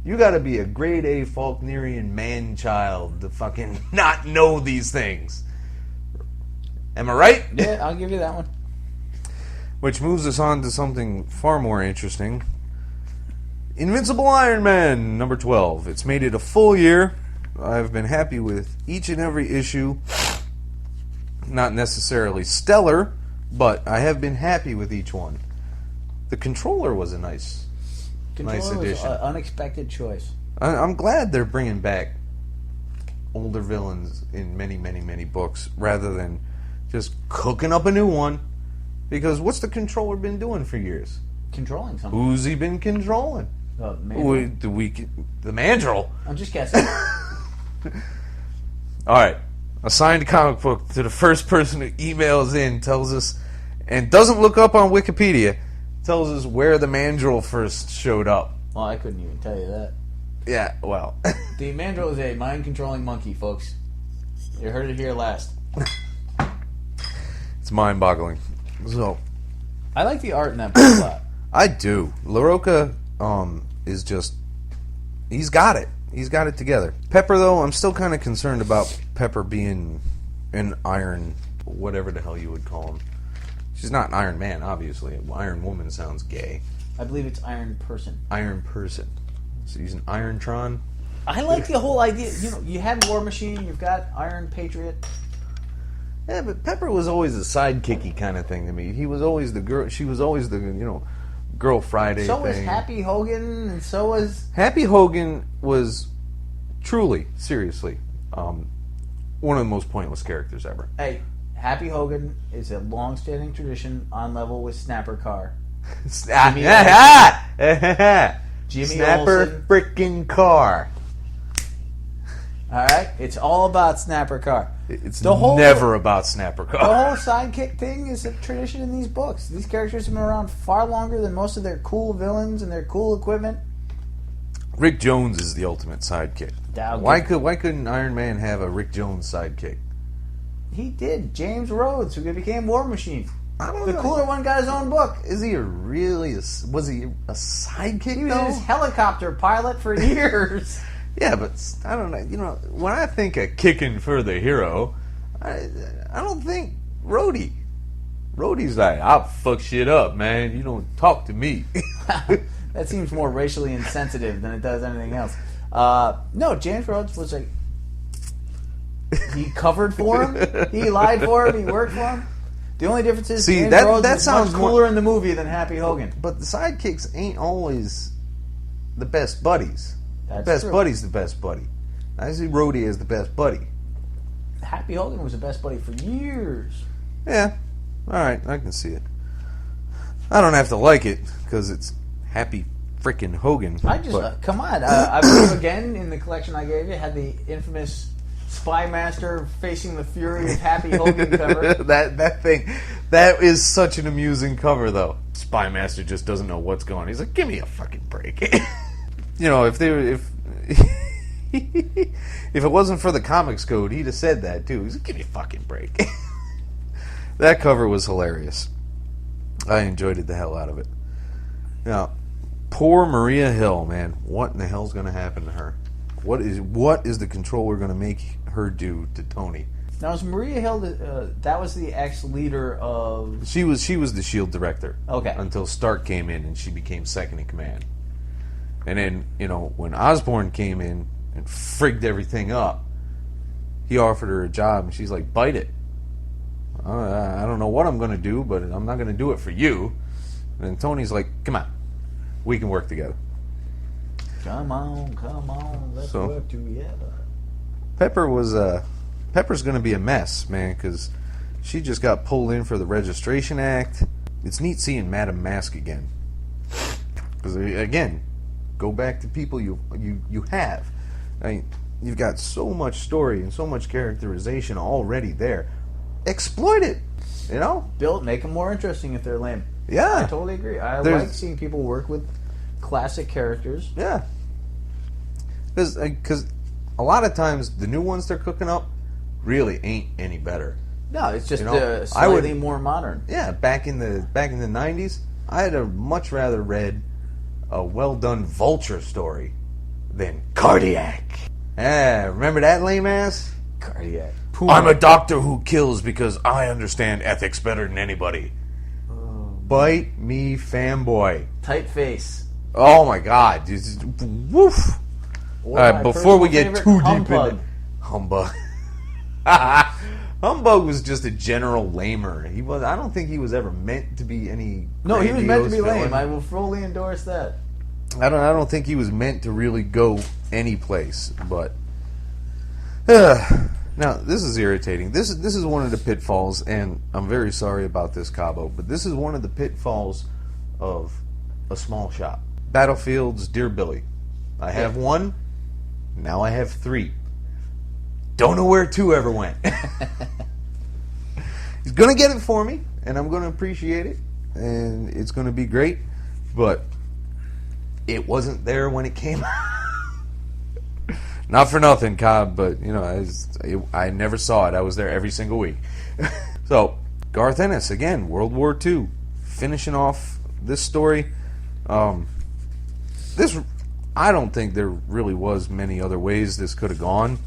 You gotta be a grade A Faulknerian man-child to fucking not know these things. Am I right? Yeah, I'll give you that one. Which moves us on to something far more interesting. Invincible Iron Man, number 12. It's made it a full year. I've been happy with each and every issue. Not necessarily stellar, but I have been happy with each one. The Controller was a nice addition. Was an unexpected choice. I'm glad they're bringing back older villains in many, many, many books rather than just cooking up a new one. Because what's the Controller been doing for years? Controlling something. Who's he been controlling? The Mandrill. I'm just guessing. Alright. A signed comic book to the first person who emails in, tells us, and doesn't look up on Wikipedia, tells us where the Mandrill first showed up. Well, I couldn't even tell you that. Yeah, well. The Mandrill is a mind-controlling monkey, folks. You heard it here last. It's mind-boggling. So, I like the art in that book a lot. I do. LaRocca is just... He's got it. He's got it together. Pepper, though, I'm still kind of concerned about Pepper being an Iron... whatever the hell you would call him. She's not an Iron Man, obviously. Iron Woman sounds gay. I believe it's Iron Person. Iron Person. So he's an Irontron. I like the whole idea. You know, you had War Machine, you've got Iron Patriot. Yeah, but Pepper was always a sidekicky kind of thing to me. He was always the girl. She was always the, Girl Friday So thing. was Happy Hogan, and so was... Happy Hogan was truly, seriously, one of the most pointless characters ever. Hey, Happy Hogan is a long-standing tradition on level with Snapper Carr. Jimmy Snapper Olsen. frickin' Carr. Alright? It's all about Snapper Carr. It's whole- never about Snapper The Carr. whole sidekick thing is a tradition in these books. These characters have been around far longer than most of their cool villains and their cool equipment. Rick Jones is the ultimate sidekick. Why couldn't Iron Man have a Rick Jones sidekick? He did. James Rhodes, who became War Machine. I don't The know. cooler one got his own book. Was he a sidekick He was though? his helicopter pilot for years. Yeah, but I don't know. When I think of kicking for the hero, I don't think Rhodey. Rhodey's like, I'll fuck shit up, man. You don't talk to me. That seems more racially insensitive than it does anything else. No, James Rhodes was like... He covered for him. He lied for him. He worked for him. The only difference is James Rhodes that was sounds much cooler in the movie than Happy Hogan. But the sidekicks ain't always the best buddies. That's The best true. buddy's the best buddy. I see Rhodey as the best buddy. Happy Hogan was the best buddy for years. Yeah. All right, I can see it. I don't have to like it because it's Happy freaking Hogan. I just come on. I believe again in the collection I gave you had the infamous Spy Master facing the fury of Happy Hogan cover. that thing, that is such an amusing cover though. Spy Master just doesn't know what's going on. He's like, give me a fucking break. You know, if it wasn't for the Comics Code, he'd have said that too. He's like, give me a fucking break. That cover was hilarious. I enjoyed it the hell out of it. Now, poor Maria Hill, man. What in the hell's going to happen to her? What is the controller going to make her do to Tony? Now, was Maria Hill, that was the ex-leader of... She was the S.H.I.E.L.D. director. Okay. Until Stark came in and she became second in command. And then, you know, when Osborn came in and frigged everything up, he offered her a job and she's like, bite it. I don't know what I'm going to do, but I'm not going to do it for you. And Tony's like, come on. We can work together. Come on, let's work together. Pepper's going to be a mess, man, because she just got pulled in for the Registration Act. It's neat seeing Madame Mask again. Because, again, go back to people you have. I mean, you've got so much story and so much characterization already there. Exploit it, you know? Make them more interesting if they're lame. Yeah. I totally agree. I like seeing people work with classic characters. Yeah. Because a lot of times the new ones they're cooking up really ain't any better. No, it's just slightly more modern. Yeah, back in the 90s, I'd have much rather read a well-done Vulture story than Cardiac. Remember that lame ass? Cardiac. I'm a doctor who kills because I understand ethics better than anybody. Bite me, fanboy. Tight face. Oh my God. Woof. All right, before we get too deep into Humbug. Humbug was just a general lamer. I don't think he was ever meant to be any. No, he was meant to be villain. lame. I will fully endorse that. I don't think he was meant to really go any place. But now this is irritating. This is one of the pitfalls, and I'm very sorry about this, Cabo, but this is one of the pitfalls of a small shop. Battlefield's Dear Billy. I have one. Now I have 3. Don't know where 2 ever went. He's going to get it for me, and I'm going to appreciate it, and it's going to be great, but it wasn't there when it came out. Not for nothing, Cobb, but, you know, I never saw it. I was there every single week. So, Garth Ennis, again, World War II, finishing off this story. I don't think there really was many other ways this could have gone,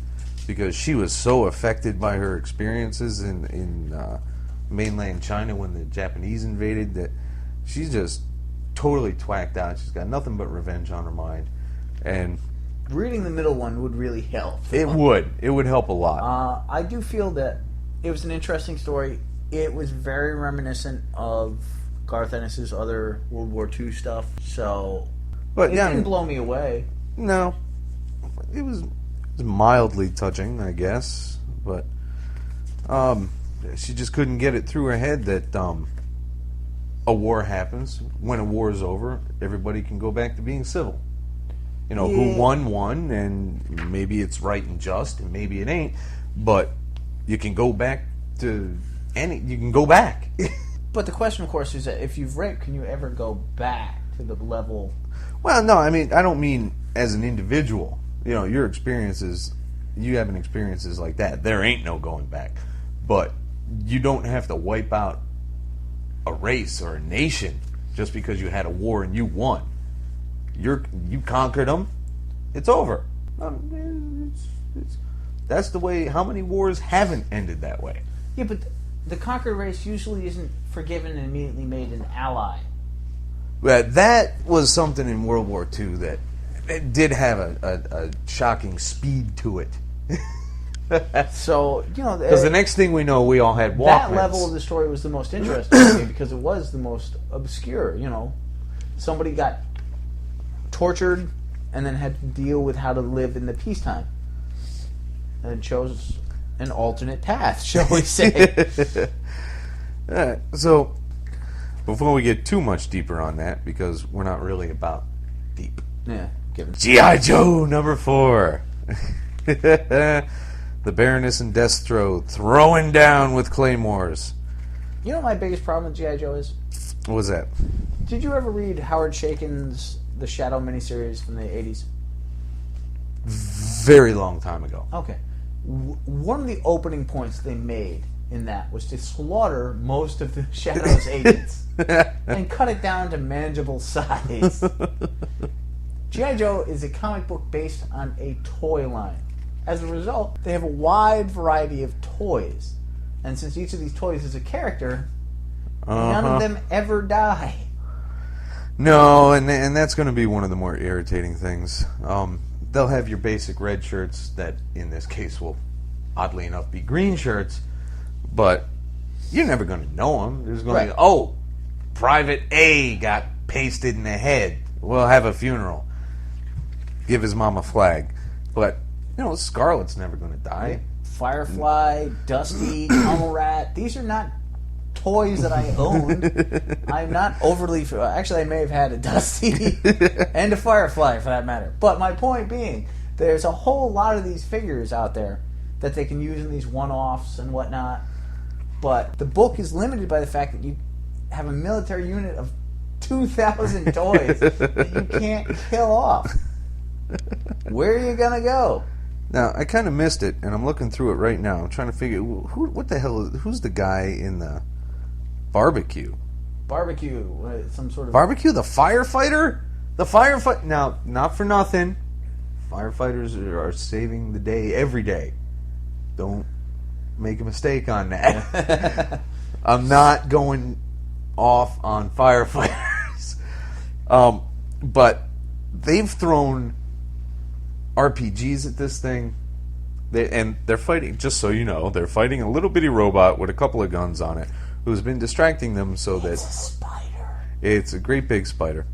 because she was so affected by her experiences in mainland China when the Japanese invaded that she's just totally twacked out. She's got nothing but revenge on her mind. And reading the middle one would really help. It would help a lot. I do feel that it was an interesting story. It was very reminiscent of Garth Ennis' other World War II stuff, so it didn't blow me away. No. It was mildly touching, I guess, but she just couldn't get it through her head that a war happens. When a war is over, everybody can go back to being civil. You know, who won, and maybe it's right and just, and maybe it ain't, but you can go back to you can go back. But the question, of course, is that if you've read, can you ever go back to the level? Well, no, I mean, I don't mean as an individual. You know, your experiences, you having experiences like that, there ain't no going back. But you don't have to wipe out a race or a nation just because you had a war and you won. You conquered them. It's over. That's the way. How many wars haven't ended that way? Yeah, but the conquered race usually isn't forgiven and immediately made an ally. Well, that was something in World War II that it did have a shocking speed to it. So, you know, because the next thing we know, we all had Walkmans. That level of the story was the most interesting to me because it was the most obscure. You know, somebody got tortured and then had to deal with how to live in the peacetime. and chose an alternate path, shall we say. Alright, so before we get too much deeper on that, because we're not really about deep. Yeah. G.I. Joe #4. The Baroness and Deathstroke throwing down with claymores. You know what my biggest problem with G.I. Joe is? What was that? Did you ever read Howard Chaykin's The Shadow miniseries from the 80s? Very long time ago. Okay. One of the opening points they made in that was to slaughter most of the Shadow's agents and cut it down to manageable size. G.I. Joe is a comic book based on a toy line. As a result, they have a wide variety of toys. And since each of these toys is a character, none of them ever die. No, and that's going to be one of the more irritating things. They'll have your basic red shirts that, in this case, will, oddly enough, be green shirts, but you're never going to know them. There's going to be, oh, Private A got pasted in the head. We'll have a funeral. Give his mom a flag. But, you know, Scarlet's never going to die. Firefly, Dusty, Tunnel Rat. These are not toys that I owned. I'm not overly... Actually, I may have had a Dusty and a Firefly, for that matter. But my point being, there's a whole lot of these figures out there that they can use in these one-offs and whatnot. But the book is limited by the fact that you have a military unit of 2,000 toys that you can't kill off. Where are you going to go? Now, I kind of missed it, and I'm looking through it right now. I'm trying to figure what the hell who's the guy in the barbecue? Barbecue, some sort of... Barbecue, the firefighter? The firefighter... Now, not for nothing, firefighters are saving the day every day. Don't make a mistake on that. I'm not going off on firefighters. But they've thrown RPGs at this thing, and they're fighting, just so you know, they're fighting a little bitty robot with a couple of guns on it, who's been distracting them so that... It's a spider. It's a great big spider.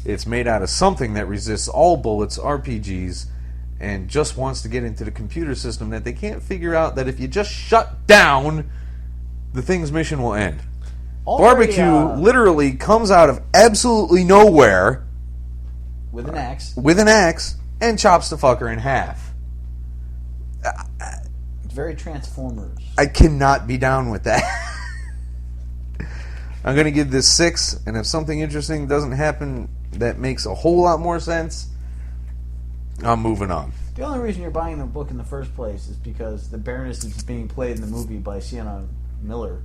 It's made out of something that resists all bullets, RPGs, and just wants to get into the computer system that they can't figure out that if you just shut down, the thing's mission will end. Barbecue literally comes out of absolutely nowhere with an axe. And chops the fucker in half. It's very Transformers. I cannot be down with that. I'm going to give this 6, and if something interesting doesn't happen that makes a whole lot more sense, I'm moving on. The only reason you're buying the book in the first place is because the Baroness is being played in the movie by Sienna Miller.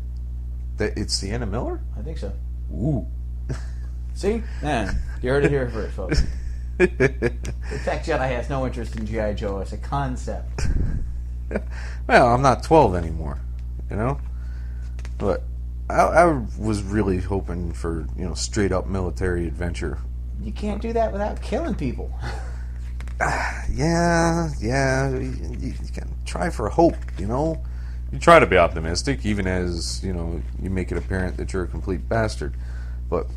It's Sienna Miller? I think so. Ooh. See? Man, you heard it here first, folks. The Tech Jedi has no interest in G.I. Joe as a concept. Well, I'm not 12 anymore, you know? But I was really hoping for, you know, straight up military adventure. You can't do that without killing people. Yeah. You can try for hope, you know? You try to be optimistic, even as, you know, you make it apparent that you're a complete bastard. But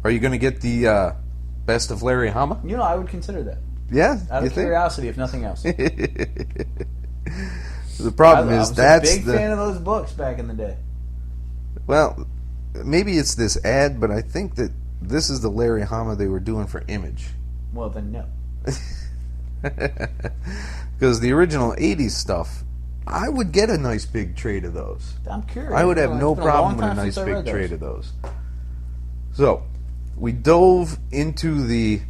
are you going to get the... Best of Larry Hama? You know, I would consider that. Yeah? Out of curiosity, if nothing else. The problem is that's I was a big fan of those books back in the day. Well, maybe it's this ad, but I think that this is the Larry Hama they were doing for Image. Well, then no. Because the original 80s stuff, I would get a nice big trade of those. I'm curious. I would have no problem with a nice big trade of those. So... We dove into the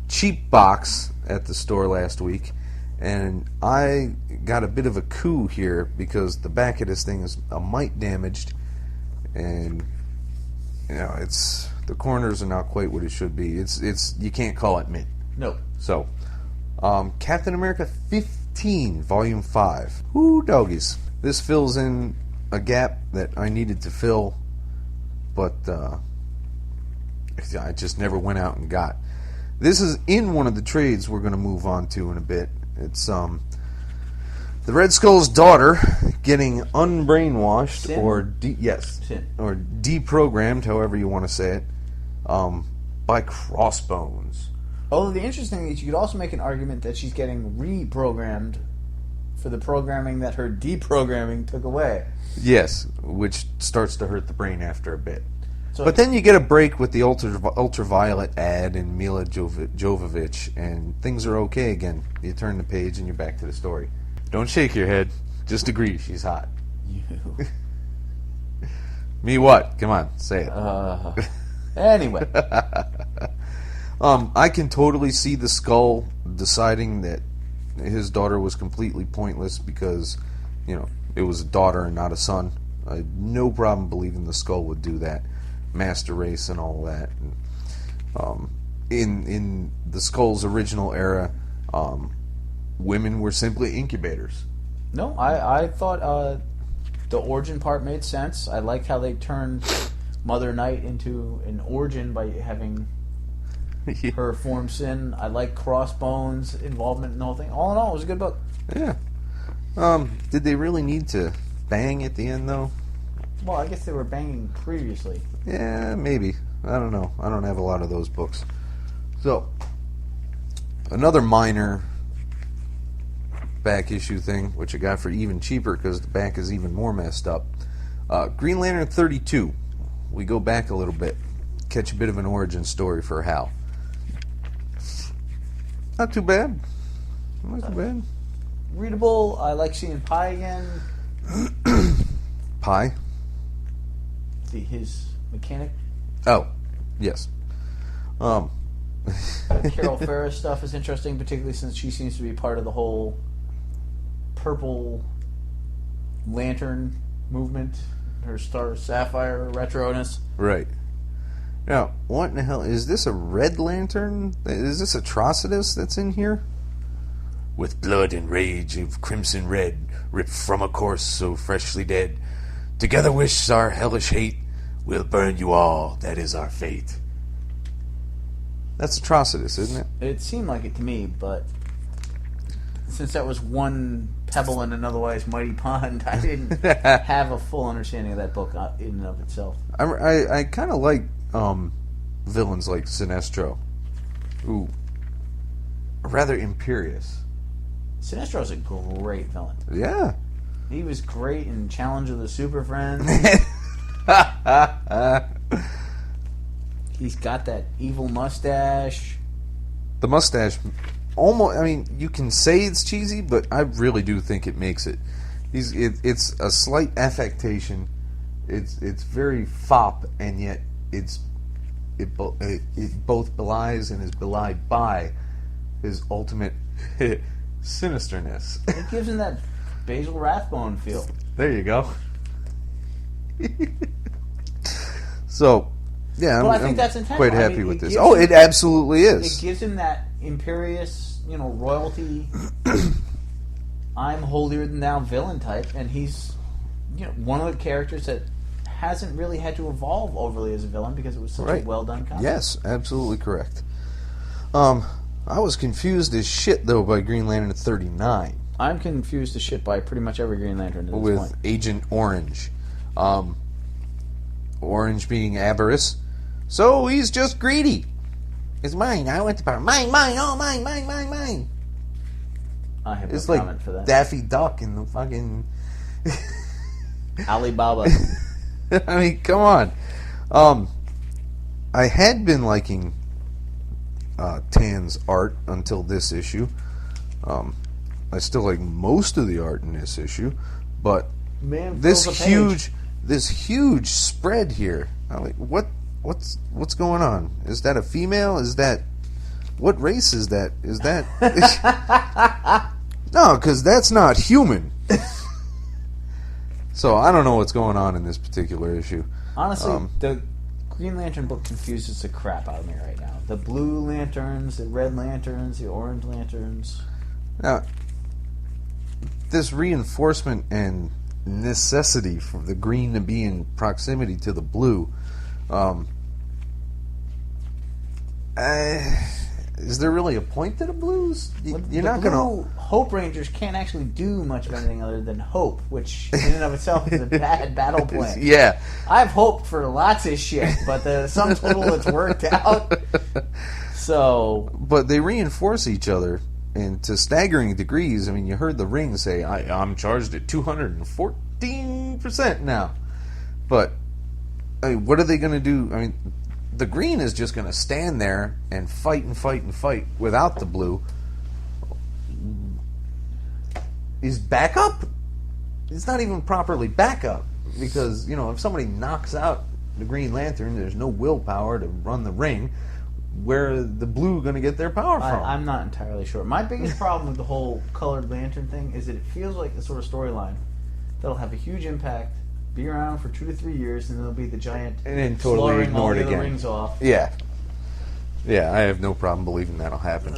cheap box at the store last week, and I got a bit of a coup here because the back of this thing is a mite damaged, and you know the corners are not quite what it should be. It's you can't call it mint. No. So, Captain America 15, Volume 5. Whoo, doggies! This fills in a gap that I needed to fill, but. I just never went out and got. This is in one of the trades we're going to move on to in a bit. It's the Red Skull's daughter getting unbrainwashed or or deprogrammed, however you want to say it, by Crossbones. Although the interesting thing is, you could also make an argument that she's getting reprogrammed for the programming that her deprogramming took away. Yes, which starts to hurt the brain after a bit. So, But then you get a break with the ultraviolet ad and Mila Jovovich, and things are okay again. You turn the page and you're back to the story. Don't shake your head. Just agree she's hot. you. Me what? Come on, say it. Anyway. I can totally see the Skull deciding that his daughter was completely pointless because, it was a daughter and not a son. I had no problem believing the Skull would do that. Master race and all that. In the Skull's original era, women were simply incubators. No, I thought the origin part made sense. I liked how they turned Mother Night into an origin by having her form sin. I like Crossbones' involvement in the whole thing. All in all, it was a good book. Yeah. Did they really need to bang at the end, though? Well, I guess they were banging previously. Yeah, maybe. I don't know. I don't have a lot of those books. So, another minor back issue thing, which I got for even cheaper because the back is even more messed up. Green Lantern 32. We go back a little bit. Catch a bit of an origin story for Hal. Not too bad. Not too bad. Readable. I like seeing Pi again. Pi? His mechanic. Oh, yes. Carol Ferris stuff is interesting, particularly since she seems to be part of the whole Purple Lantern movement. Her Star Sapphire retroness. Right. Now, what in the hell? Is this a Red Lantern? Is this Atrocitus that's in here? With blood and rage of crimson red, ripped from a corse so freshly dead, together wish our hellish hate, we'll burn you all, that is our fate. That's Atrocitus, isn't it? It seemed like it to me, but since that was one pebble in an otherwise mighty pond, I didn't have a full understanding of that book in and of itself. I kind of like villains like Sinestro, who are rather imperious. Sinestro's a great villain. Yeah. He was great in Challenge of the Super Friends. He's got that evil mustache. The mustache, almost. I mean, you can say it's cheesy, but I really do think it makes it. It's a slight affectation. It's very fop, and yet it both belies and is belied by his ultimate sinisterness. It gives him that Basil Rathbone feel. There you go. So, yeah, I think that's intentional. quite happy with this. Oh, it absolutely is. It gives him that imperious, royalty. I'm holier than thou villain type, and he's, one of the characters that hasn't really had to evolve overly as a villain because it was such a well done concept. Yes, absolutely correct. I was confused as shit though by Green Lantern 39. I'm confused as shit by pretty much every Green Lantern at this with point. Agent Orange. Orange being avarice. So he's just greedy. It's mine. I want the power. Mine, oh, mine. I have It's no like comment for that. Daffy Duck in the fucking... Alibaba. I mean, come on. I had been liking Tan's art until this issue. I still like most of the art in this issue, but Man, this huge spread here. I'm like, what's going on? Is that a female? Is that what race is that? Is that no? Because that's not human. So I don't know what's going on in this particular issue. Honestly, the Green Lantern book confuses the crap out of me right now. The blue lanterns, the red lanterns, the orange lanterns. Now, this reinforcement and necessity for the green to be in proximity to the blue, is there really a point to the blues? You're not going to... Hope Rangers can't actually do much of anything other than hope, which in and of itself is a bad battle plan. Yeah. I've hoped for lots of shit, but the sum total it's worked out. So... But they reinforce each other and to staggering degrees. I mean, you heard the Ring say, I'm charged at 214% now. But, I mean, what are they going to do? I mean, the Green is just going to stand there and fight and fight and fight without the Blue. Is backup? It's not even properly backup. Because, if somebody knocks out the Green Lantern, there's no willpower to run the Ring. Where are the Blue going to get their power from? I'm not entirely sure. My biggest problem with the whole colored lantern thing is that it feels like the sort of storyline that'll have a huge impact, be around for 2 to 3 years, and then there'll be the giant and then totally ignored all the again. rings off. Yeah, I have no problem believing that'll happen.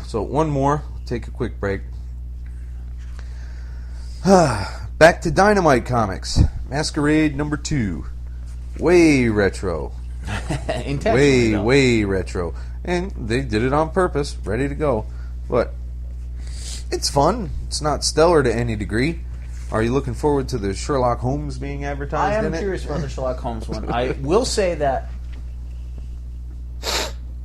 So one more. Take a quick break. Back to Dynamite Comics. Masquerade number 2. Way retro. Way retro. And they did it on purpose, ready to go. But it's fun. It's not stellar to any degree. Are you looking forward to the Sherlock Holmes being advertised in it? I am curious about the Sherlock Holmes one. I will say that,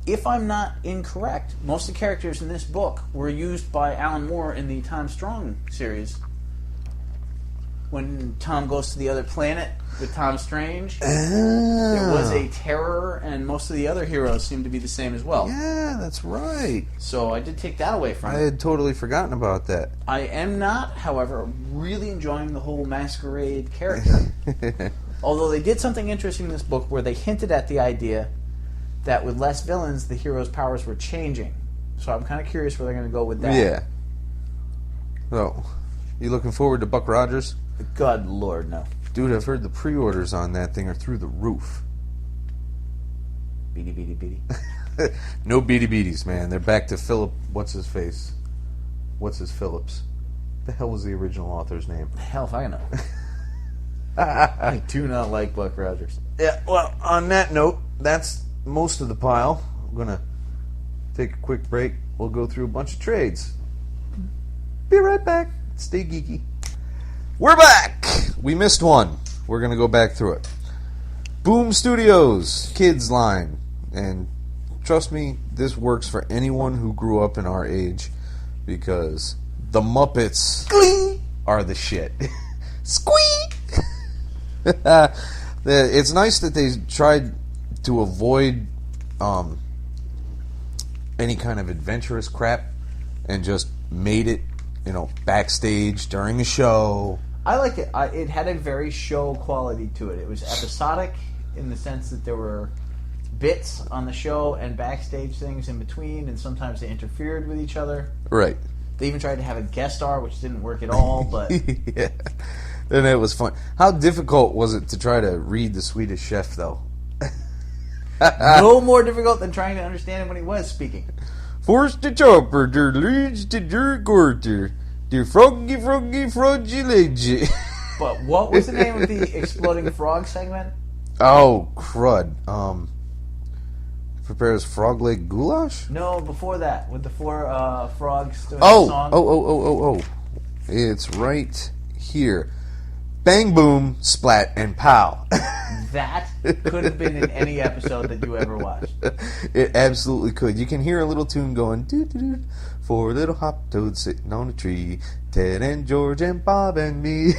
if I'm not incorrect, most of the characters in this book were used by Alan Moore in the Tom Strong series. When Tom goes to the other planet with Tom Strange, there was a Terror, and most of the other heroes seem to be the same as well. Yeah, that's right. So I did take that away from it. I had totally forgotten about that. I am not, however, really enjoying the whole Masquerade character. Although they did something interesting in this book where they hinted at the idea that with less villains, the heroes' powers were changing. So I'm kind of curious where they're going to go with that. Yeah. So, you looking forward to Buck Rogers? God Lord, no. Dude, I've heard the pre-orders on that thing are through the roof. Beady, beady, beady. No beady beaties, man. They're back to Philip. What's his face? What's his Phillips? The hell was the original author's name? Hell if I know. I do not like Buck Rogers. Yeah, well, on that note, that's most of the pile. I'm going to take a quick break. We'll go through a bunch of trades. Be right back. Stay geeky. We're back! We missed one. We're going to go back through it. Boom Studios, kids line. And trust me, this works for anyone who grew up in our age, because the Muppets are the shit. Squeak! It's nice that they tried to avoid any kind of adventurous crap and just made it, backstage during the show. I liked it. It had a very show quality to it. It was episodic in the sense that there were bits on the show and backstage things in between, and sometimes they interfered with each other. Right. They even tried to have a guest star, which didn't work at all, but... Yeah. And it was fun. How difficult was it to try to read the Swedish Chef, though? No more difficult than trying to understand him when he was speaking. Force the chopper, der leads to der quarter. Der froggy, froggy leggy. But what was the name of the exploding frog segment? Oh, crud. Prepares frog leg goulash? No, before that, with the 4 frogs doing Oh, the song. oh. It's right here. Bang, boom, splat, and pow. That could have been in any episode that you ever watched. It absolutely could. You can hear a little tune going, doo-doo-doo, 4 little hop toads sitting on a tree, Ted and George and Bob and me.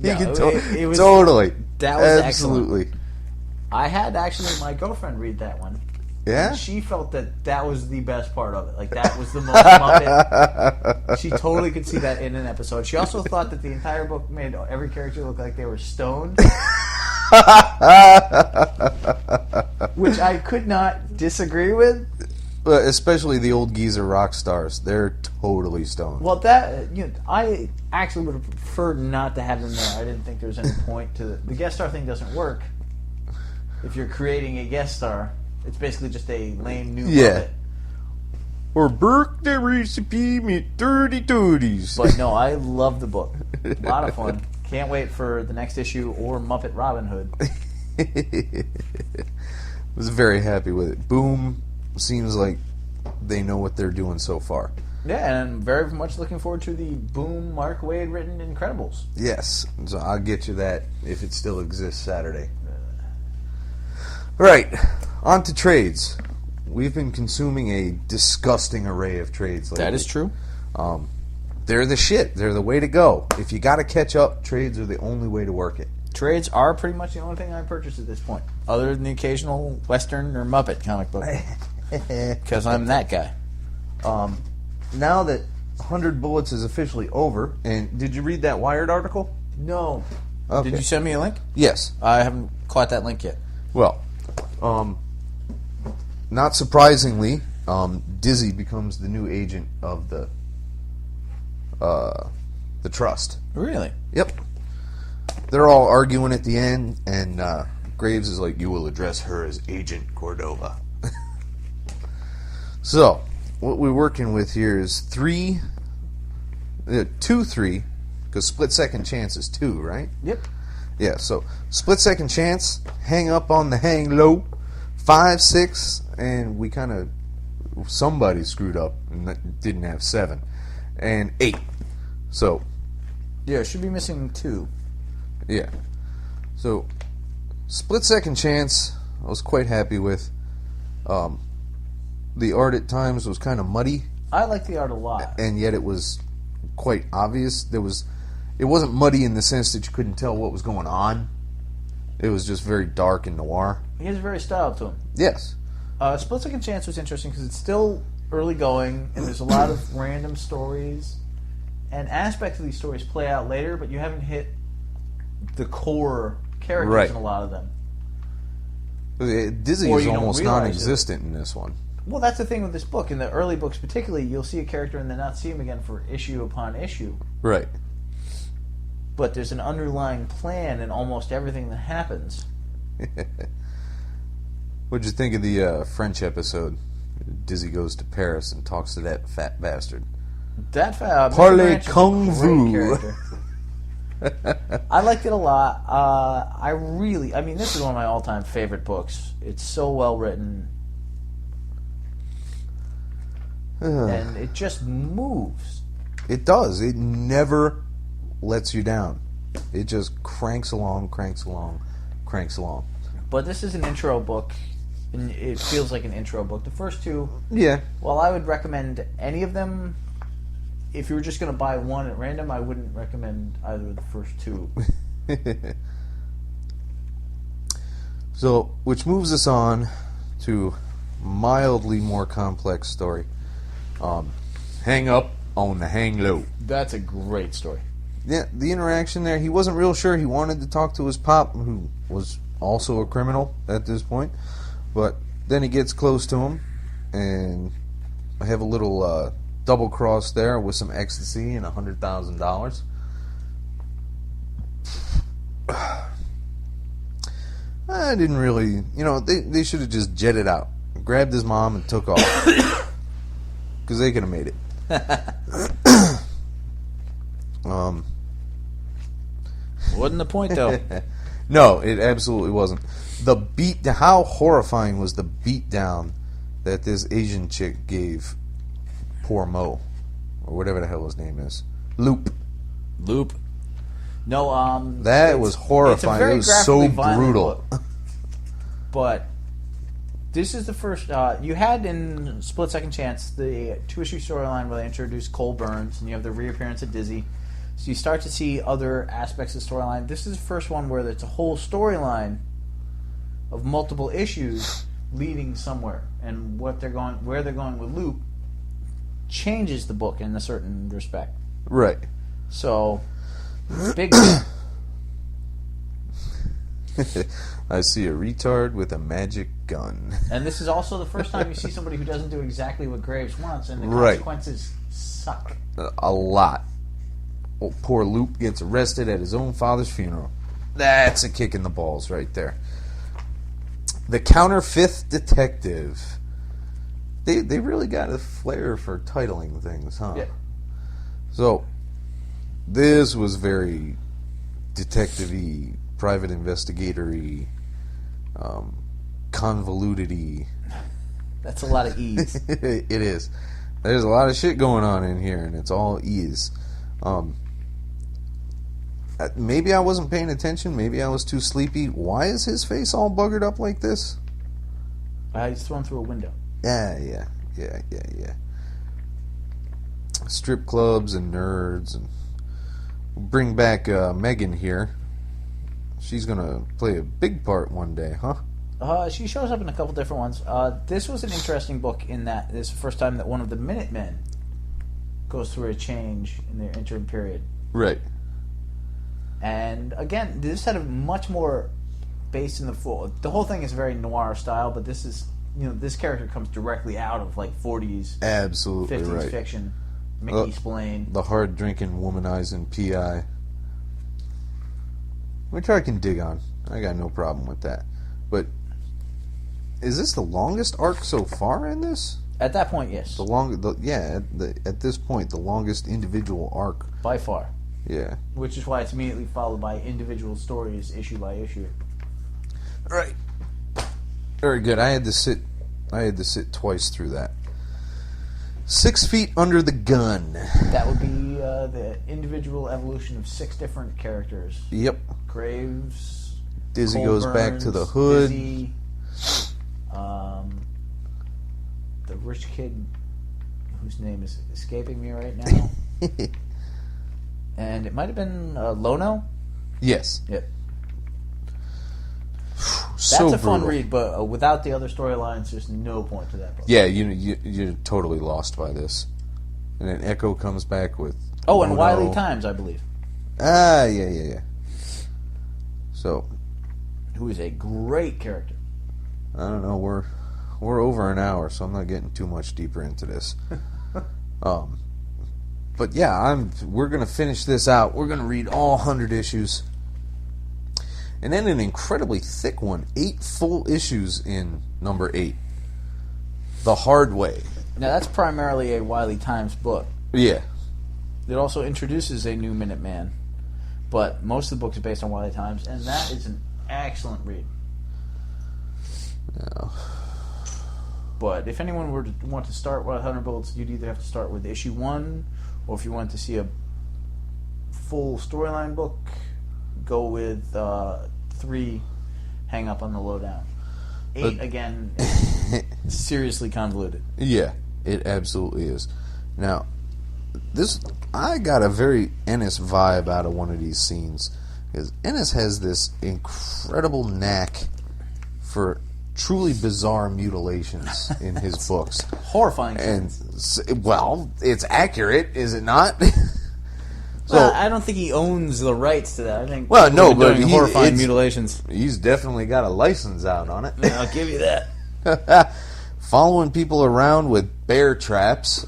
Yeah, You can it was, totally. That was absolutely. Excellent. I had actually my girlfriend read that one. Yeah? And she felt that was the best part of it. Like, that was the most Muppet. She totally could see that in an episode. She also thought that the entire book made every character look like they were stoned. Which I could not disagree with. Especially the old geezer rock stars. They're totally stoned. Well, I actually would have preferred not to have them there. I didn't think there was any point to the guest star thing. Doesn't work if you're creating a guest star. It's basically just a lame new Muppet. Or burk the recipe me 30 tooties. But no, I love the book. A lot of fun. Can't wait for the next issue or Muppet Robin Hood. Was very happy with it. Boom seems like they know what they're doing so far. Yeah, and I'm very much looking forward to the Boom Mark Waid written Incredibles. Yes, so I'll get you that if it still exists Saturday. Right, on to trades. we've been consuming a disgusting array of trades lately. That is true. They're the shit. They're the way to go. If you got to catch up, trades are the only way to work it. Trades are pretty much the only thing I purchase at this point, other than the occasional Western or Muppet comic book. Because I'm that guy. Now that 100 Bullets is officially over, and did you read that Wired article? No. Okay. Did you send me a link? Yes. I haven't caught that link yet. Well, not surprisingly, Dizzy becomes the new agent of the Trust. Really? Yep. They're all arguing at the end, and Graves is like, "You will address her as Agent Cordova." So, what we're working with here is 3, because split second chance is 2, right? Yep. Yeah, so split second chance, hang up on the hang low, 5, 6, and we kind of, somebody screwed up and didn't have 7, and 8. So, Yeah, it should be missing 2. yeah. So, split second chance, I was quite happy with. The art at times was kind of muddy, I like the art a lot. and yet it was quite obvious. It wasn't muddy in the sense that you couldn't tell what was going on. It was just very dark and noir. He has a very style to him. Yes. Split Second Chance was interesting because it's still early going, and there's a lot of random stories, and aspects of these stories play out later, but you haven't hit the core characters Right. in a lot of them. Dizzy Or is you don't almost realize non-existent in this one. Well, that's the thing with this book. In the early books particularly, you'll see a character and then not see him again for issue upon issue. Right. But there's an underlying plan in almost everything that happens. What'd you think of the French episode? Dizzy goes to Paris and talks to that fat bastard. That Parlez kung fu. I liked it a lot. I mean, this is one of my all-time favorite books. It's so well written, and it just moves. It does. It never lets you down. It just cranks along. But this is an intro book, and it feels like an intro book. The first two, Yeah. well, I would recommend any of them. If you were just going to buy one at random, I wouldn't recommend either of the first two. So, which moves us on to mildly more complex story. Hang up on the hang low. That's a great story. Yeah, the interaction there, he wasn't real sure he wanted to talk to his pop, who was also a criminal at this point, but then he gets close to him, and I have a little double cross there with some ecstasy and $100,000. I didn't really, they should have just jetted out, grabbed his mom and took off, because they could have made it. Wasn't the point, though. No, it absolutely wasn't. How horrifying was the beatdown that this Asian chick gave poor Mo, or whatever the hell his name is, Loop. No, That was horrifying. It was so brutal. Book. But this is the first. You had in Split Second Chance the 2-issue storyline where they introduced Cole Burns, and you have the reappearance of Dizzy. So you start to see other aspects of the storyline. This is the first one where it's a whole storyline of multiple issues leading somewhere, and where they're going with Loop changes the book in a certain respect. Right. So, big. I see a retard with a magic gun. And this is also the first time you see somebody who doesn't do exactly what Graves wants, and the Right. consequences suck. A lot. Oh, poor Loop gets arrested at his own father's funeral. That's a kick in the balls right there. The Counterfeit Detective. They really got a flair for titling things, huh? Yeah. So, this was very detective-y, private investigator-y, convoluted-y. That's a lot of E's. It is. There's a lot of shit going on in here, and it's all E's. Maybe I wasn't paying attention. Maybe I was too sleepy. Why is his face all buggered up like this? He's thrown through a window. Yeah. Strip clubs and nerds, and we'll bring back Megan here. She's gonna play a big part one day, huh? She shows up in a couple different ones. This was an interesting book in that this is the first time that one of the Minutemen goes through a change in their interim period. Right. And again, this had a much more based in the full. The whole thing is very noir style, but this is, this character comes directly out of like 40s, Absolutely 50s right. fiction. Mickey Spillane. The hard drinking, womanizing PI. Which I can dig on. I got no problem with that. But is this the longest arc so far in this? At that point, yes. At this point, the longest individual arc. By far. Yeah. Which is why it's immediately followed by individual stories, issue by issue. Right. Very good. I had to sit twice through that. 6 Feet Under the Gun. That would be the individual evolution of 6 different characters. Yep. Graves. Dizzy Cole goes Burns, back to the hood. Dizzy, the rich kid whose name is escaping me right now. And it might have been Lono? Yes. Yep. So That's a fun brutal. read, but without the other storylines, there's no point to that book. Yeah, you're totally lost by this. And then Echo comes back with... Oh, and Lono. Wily Times, I believe. Yeah. So, Who is a great character. I don't know, we're over an hour, so I'm not getting too much deeper into this. But yeah, we're going to finish this out. We're going to read all 100 issues. And then an incredibly thick one, 8 full issues in number 8. The Hard Way. Now, that's primarily a Wily Times book. Yeah. It also introduces a new Minuteman, but most of the book is based on Wily Times, and that is an excellent read. No. But if anyone were to want to start with 100 Bullets, you'd either have to start with issue 1, or if you want to see a full storyline book, go with 3, Hang Up on the Lowdown. 8, again, is seriously convoluted. Yeah, it absolutely is. Now, I got a very Ennis vibe out of one of these scenes, because Ennis has this incredible knack for truly bizarre mutilations in his books. Horrifying. And, well, it's accurate, is it not? Well, I don't think he owns the rights to that. I think. Well, no, but doing horrifying mutilations. He's definitely got a license out on it. I'll give you that. Following people around with bear traps.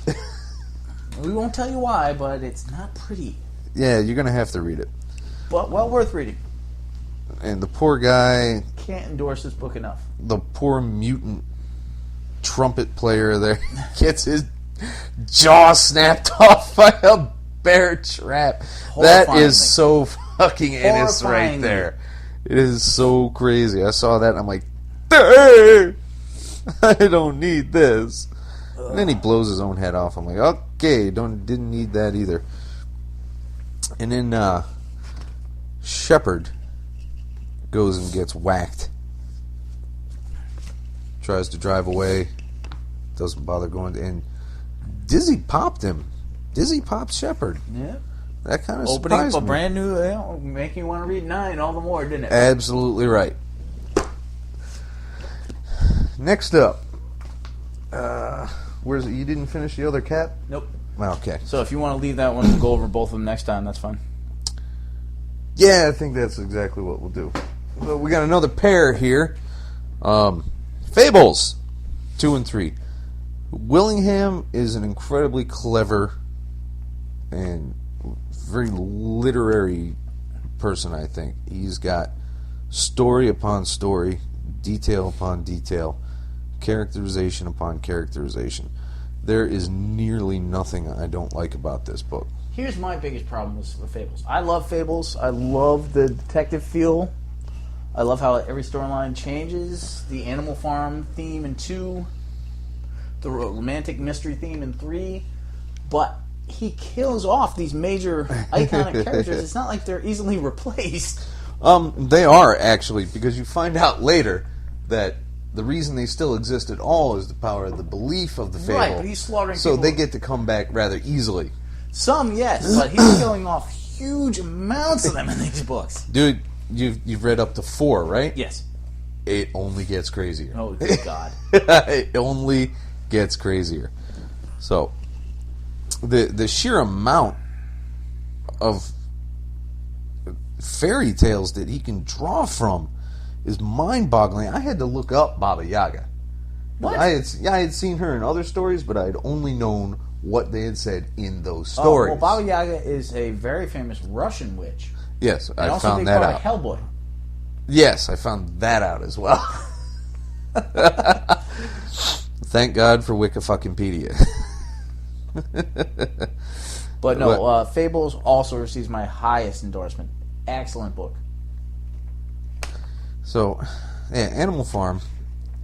We won't tell you why, but it's not pretty. Yeah, you're going to have to read it. But well worth reading. And the poor guy... Can't endorse this book enough. The poor mutant trumpet player there gets his jaw snapped off by a bear trap. That is so fucking Ennis right there. It is so crazy. I saw that and I'm like, "Hey, I don't need this." And then he blows his own head off. I'm like, okay, didn't need that either. And then Shepard goes and gets whacked. Tries to drive away. Doesn't bother going to... And Dizzy popped him. Dizzy popped Shepard. Yeah. That kind of opening up surprised a me. brand new... making you want to read 9 all the more, didn't it? Absolutely right. Next up. Where's it? You didn't finish the other cat? Nope. Okay. So if you want to leave that one and go over both of them next time, that's fine. Yeah, I think that's exactly what we'll do. Well, we got another pair here. Fables 2 and 3. Willingham is an incredibly clever and very literary person, I think. He's got story upon story, detail upon detail, characterization upon characterization. There is nearly nothing I don't like about this book. Here's my biggest problem with Fables. I love Fables. I love the detective feel. I love how every storyline changes. The Animal Farm theme in 2. The romantic mystery theme in 3. But he kills off these major iconic characters. It's not like they're easily replaced. They are, actually, because you find out later that the reason they still exist at all is the power of the belief of the fable. Right, but he's slaughtering so people. they get to come back rather easily. Some, yes, but he's killing off huge amounts of them in these books. Dude, you've read up to 4, right? Yes. It only gets crazier. Oh, good God. It only gets crazier. So, the sheer amount of fairy tales that he can draw from is mind-boggling. I had to look up Baba Yaga. What? I had seen her in other stories, but I had only known what they had said in those stories. Well, Baba Yaga is a very famous Russian witch. Yes, I also found they that call out. her Hellboy. Yes, I found that out as well. Thank God for Wikifuckingpedia. But no, Fables also receives my highest endorsement. Excellent book. So, yeah, Animal Farm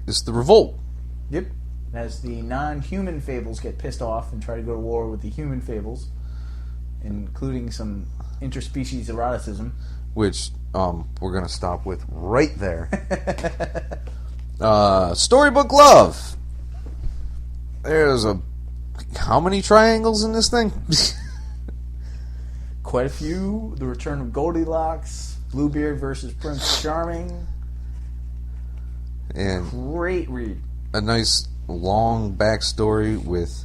is the revolt. Yep. As the non-human fables get pissed off and try to go to war with the human fables, including some interspecies eroticism. Which we're going to stop with right there. Storybook Love. There's how many triangles in this thing? Quite a few. The Return of Goldilocks, Bluebeard versus Prince Charming. And great read. A nice long backstory with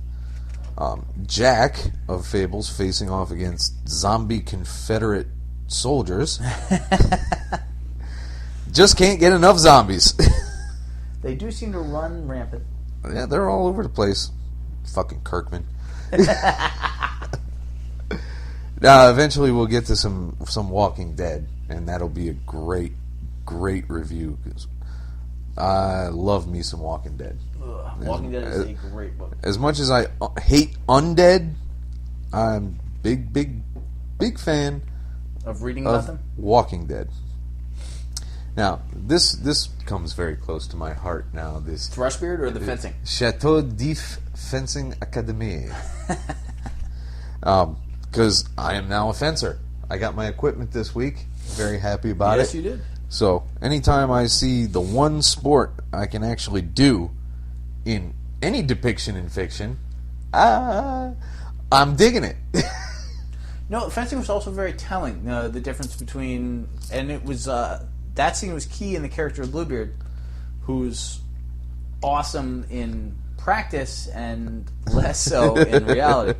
Jack of Fables facing off against zombie Confederate soldiers. Just can't get enough zombies. They do seem to run rampant. Yeah, they're all over the place. Fucking Kirkman. Now, eventually we'll get to some Walking Dead, and that'll be a great review, because I love me some Walking Dead. Walking Dead is a great book. As much as I hate undead, I'm big fan of reading about of them? Walking Dead. Now, this comes very close to my heart now. This Thrushbeard or the fencing? Chateau d'If Fencing Academy. Because I am now a fencer. I got my equipment this week. Very happy about it. Yes, you did. So, anytime I see the one sport I can actually do in any depiction in fiction, I'm digging it. No, fencing was also very telling. The difference between... And it was... that scene was key in the character of Bluebeard, who's awesome in practice and less so in reality,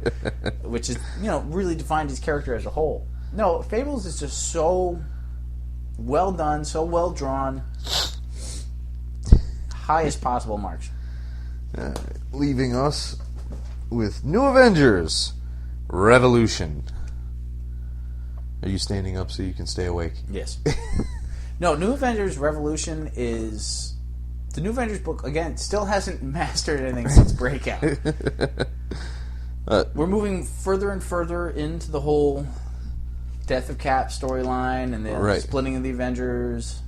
which is, really defined his character as a whole. No, Fables is just so well done, so well drawn. Highest possible marks. Leaving us with New Avengers Revolution. Are you standing up so you can stay awake? Yes. No, New Avengers Revolution is... The New Avengers book, again, still hasn't mastered anything since Breakout. We're moving further and further into the whole Death of Cap storyline and the splitting of the Avengers.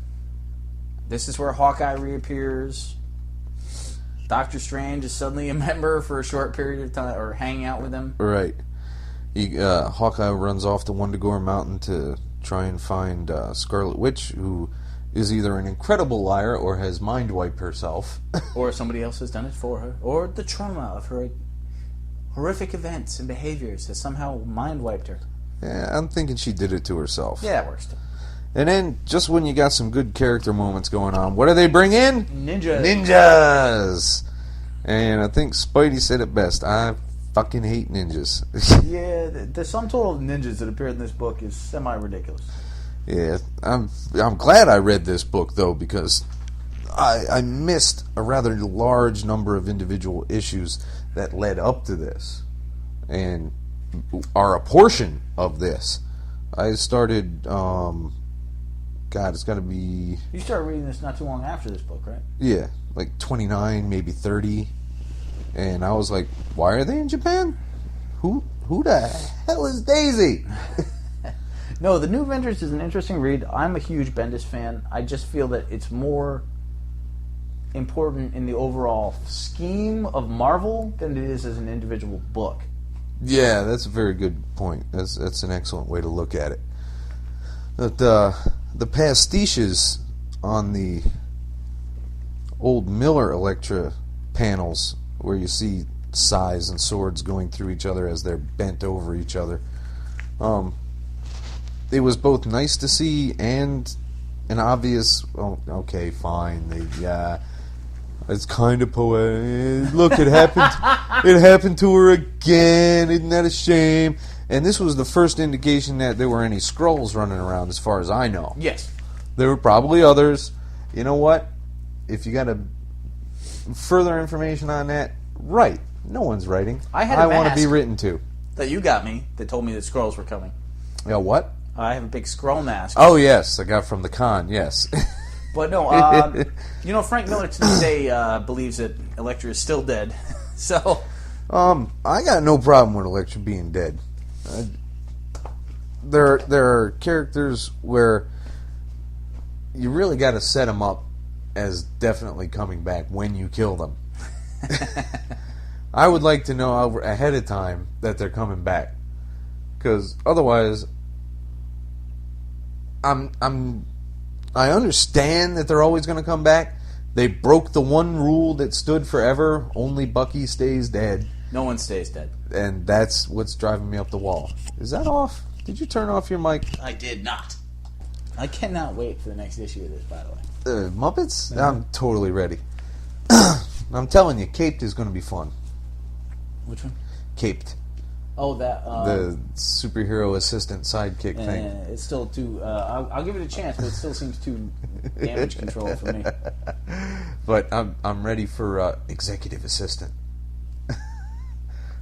This is where Hawkeye reappears. Doctor Strange is suddenly a member for a short period of time, or hanging out with him. Right. Hawkeye runs off to Wundagore Mountain to try and find Scarlet Witch, who is either an incredible liar or has mind-wiped herself. Or somebody else has done it for her. Or the trauma of her horrific events and behaviors has somehow mind-wiped her. Yeah, I'm thinking she did it to herself. Yeah, that works too. And then, just when you got some good character moments going on, what do they bring in? Ninjas. Ninjas! And I think Spidey said it best. I fucking hate ninjas. Yeah, the sum total of ninjas that appear in this book is semi-ridiculous. Yeah, I'm glad I read this book, though, because I missed a rather large number of individual issues that led up to this and are a portion of this. I started, it's got to be... You started reading this not too long after this book, right? Yeah, like 29, maybe 30. And I was like, why are they in Japan? Who the hell is Daisy? No, The New Avengers is an interesting read. I'm a huge Bendis fan. I just feel that it's more important in the overall scheme of Marvel than it is as an individual book. Yeah, that's a very good point. That's an excellent way to look at it. But the pastiches on the old Miller Electra panels where you see sais and swords going through each other as they're bent over each other. It was both nice to see and an obvious, oh, okay, fine, it's kind of poetic. Look, it happened. It happened to her again. Isn't that a shame? And this was the first indication that there were any Skrulls running around, as far as I know. Yes. There were probably others. You know what? If you got further information on that, write. No one's writing. I want to be written to. That you got me that told me that Skrulls were coming. Yeah, what? I have a big Skrull mask. Oh, yes. I got from the con, yes. But no, Frank Miller today believes that Elektra is still dead. So, I got no problem with Elektra being dead. There are characters where you really got to set them up as definitely coming back when you kill them. I would like to know ahead of time that they're coming back, because otherwise, I understand that they're always going to come back. They broke the one rule that stood forever: only Bucky stays dead. No one stays dead. And that's what's driving me up the wall. Is that off? Did you turn off your mic? I did not. I cannot wait for the next issue of this, by the way. Muppets? I'm totally ready. I'm telling you, Caped is going to be fun. Which one? Caped. Oh, that... the superhero assistant sidekick thing. It's still too... I'll give it a chance, but it still seems too damage control for me. But I'm ready for executive assistant.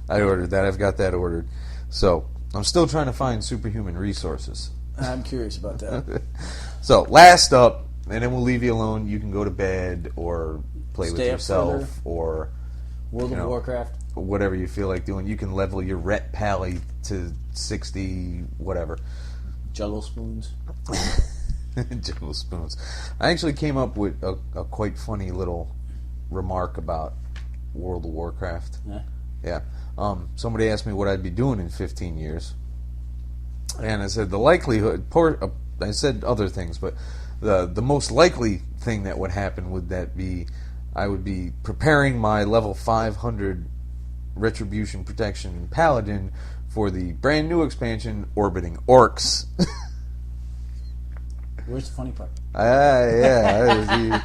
I ordered that. I've got that ordered. So, I'm still trying to find superhuman resources. I'm curious about that. So, last up, and then we'll leave you alone. You can go to bed or play with yourself further. Or... World of Warcraft. Whatever you feel like doing. You can level your Ret Pally to 60, whatever. Juggle spoons. Juggle spoons. I actually came up with a quite funny little remark about World of Warcraft. Yeah. Somebody asked me what I'd be doing in 15 years. And I said the likelihood... I said other things, but the most likely thing that would happen would that be... I would be preparing my level 500 Retribution Protection Paladin for the brand new expansion, Orbiting Orcs. Where's the funny part? Yeah,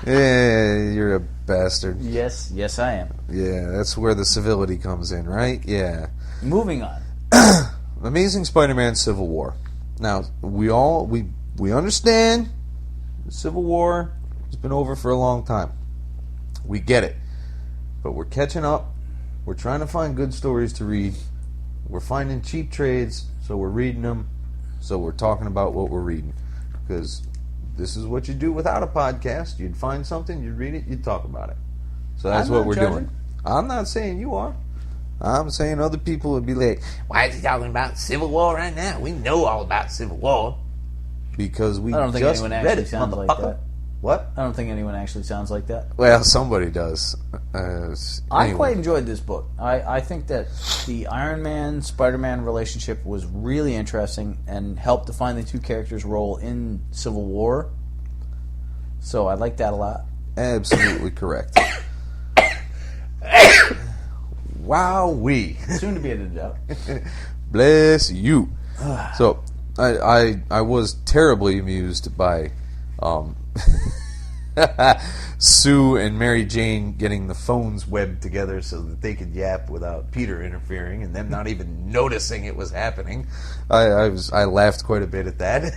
you're a bastard. Yes, I am. Yeah, that's where the civility comes in, right? Yeah. Moving on. Amazing Spider-Man Civil War. Now, we understand the Civil War has been over for a long time. We get it. But we're catching up. We're trying to find good stories to read. We're finding cheap trades, so we're reading them. So we're talking about what we're reading. Because this is what you do without a podcast. You'd find something, you'd read it, you'd talk about it. So that's what we're doing. I'm not saying you are. I'm saying other people would be like, why is he talking about Civil War right now? We know all about Civil War. Because we just read it. I don't think anyone actually sounds like that. What? I don't think anyone actually sounds like that. Well, somebody does. I quite enjoyed this book. I think that the Iron Man Spider-Man relationship was really interesting and helped define the two characters' role in Civil War. So I like that a lot. Absolutely correct. Wowee. Soon to be edited out. Bless you. So I was terribly amused by Sue and Mary Jane getting the phones webbed together so that they could yap without Peter interfering and them not even noticing it was happening. I laughed quite a bit at that.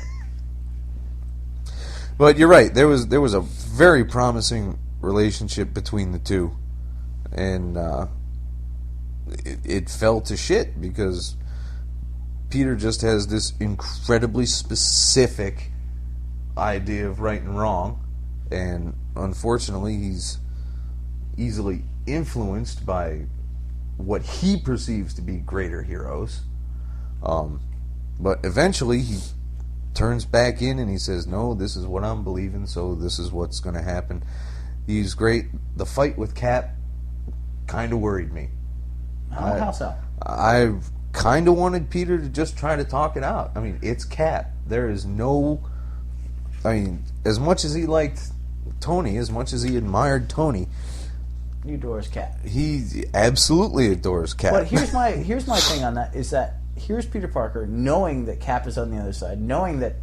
But you're right. There was a very promising relationship between the two, and it fell to shit because Peter just has this incredibly specific idea of right and wrong, and unfortunately he's easily influenced by what he perceives to be greater heroes, but eventually he turns back in and he says, no, this is what I'm believing, so this is what's going to happen. He's great. The fight with Cap kind of worried me. How so? I kind of wanted Peter to just try to talk it out. I mean, it's Cap. There is no... I mean, as much as he liked Tony, as much as he admired Tony, He adores Cap. he absolutely adores Cap. But here's my thing on that, is that here's Peter Parker knowing that Cap is on the other side, knowing that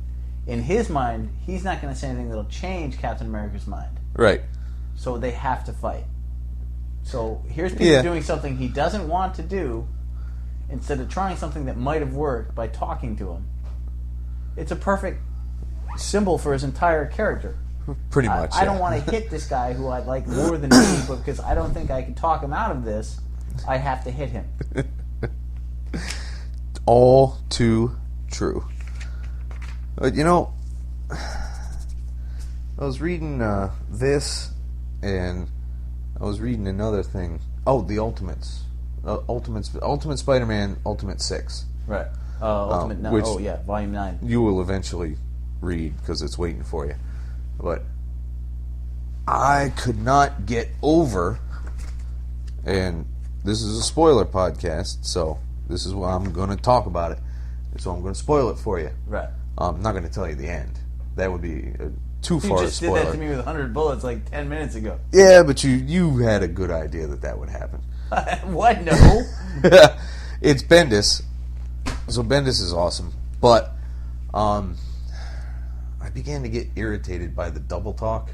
in his mind he's not going to say anything that'll change Captain America's mind. Right. So they have to fight. So here's Peter doing something he doesn't want to do instead of trying something that might have worked by talking to him. It's a perfect symbol for his entire character. Pretty much. I don't want to hit this guy who I like more than me, but because I don't think I can talk him out of this, I have to hit him. All too true. But, you know, I was reading this, and I was reading another thing. Oh, the Ultimates. Ultimate Spider-Man, Ultimate 6. Right. Ultimate 9. which Oh, yeah, Volume 9. You will eventually read, because it's waiting for you. But I could not get over, and this is a spoiler podcast, so this is why I'm going to talk about it. So I'm going to spoil it for you. Right. I'm not going to tell you the end. That would be too You far a just spoiler. did that to me with 100 bullets like 10 minutes ago. Yeah, but you had a good idea that would happen. What? No. It's Bendis. So Bendis is awesome. But I began to get irritated by the double talk.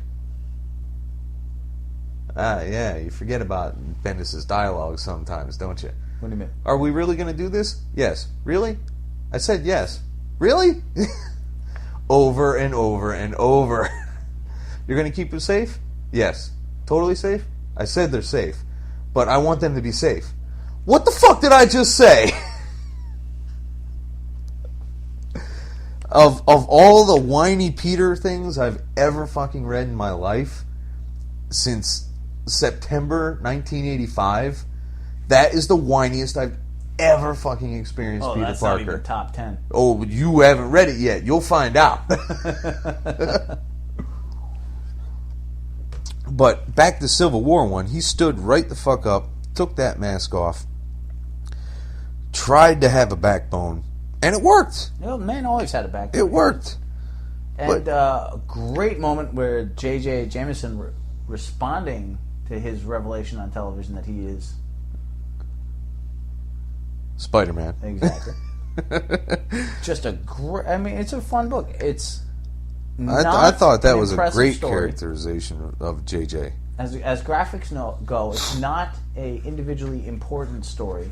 Yeah, you forget about Bendis' dialogue sometimes, don't you? What do you mean? Are we really going to do this? Yes. Really? I said yes. Really? Over and over and over. You're going to keep them safe? Yes. Totally safe? I said they're safe. But I want them to be safe. What the fuck did I just say? Of all the whiny Peter things I've ever fucking read in my life since September 1985, that is the whiniest I've ever fucking experienced Peter that's Parker. not even top 10. Oh, but you haven't read it yet. You'll find out. But back to Civil War one, he stood right the fuck up, took that mask off, tried to have a backbone, and it worked. You know, man always had a back. It worked. And a great moment where J.J. Jameson responding to his revelation on television that he is Spider-Man. exactly. Just a great. I mean, it's a fun book. It's. I thought that an was a impressive great story. characterization of JJ. As graphics go, it's not a individually important story.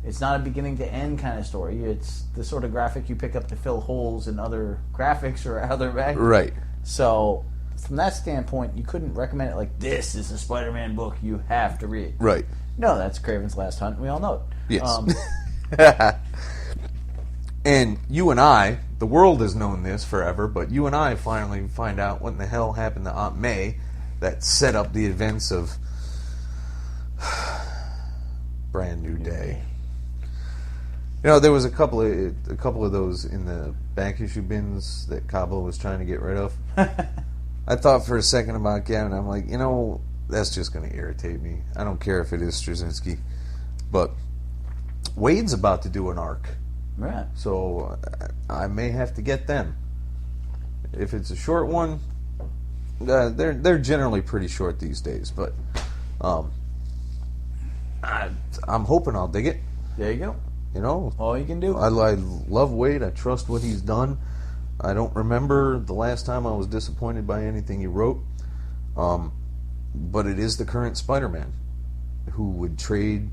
It's not a beginning to end kind of story. It's the sort of graphic you pick up to fill holes in other graphics or other back. Right. So, from that standpoint, you couldn't recommend it like, this is a Spider-Man book you have to read. Right. No, that's Kraven's Last Hunt. We all know it. Yes. And you and I, the world has known this forever, but you and I finally find out what in the hell happened to Aunt May that set up the events of Brand New Day. You know, there was a couple of those in the back issue bins that Cabo was trying to get rid of. I thought for a second about getting it. I'm like, you know, that's just going to irritate me. I don't care if it is Straczynski. But Wade's about to do an arc. Right. So I may have to get them. If it's a short one, they're generally pretty short these days. But I'm hoping I'll dig it. There you go. You know, All you can do. I love Wade. I trust what he's done. I don't remember the last time I was disappointed by anything he wrote. But it is the current Spider-Man who would trade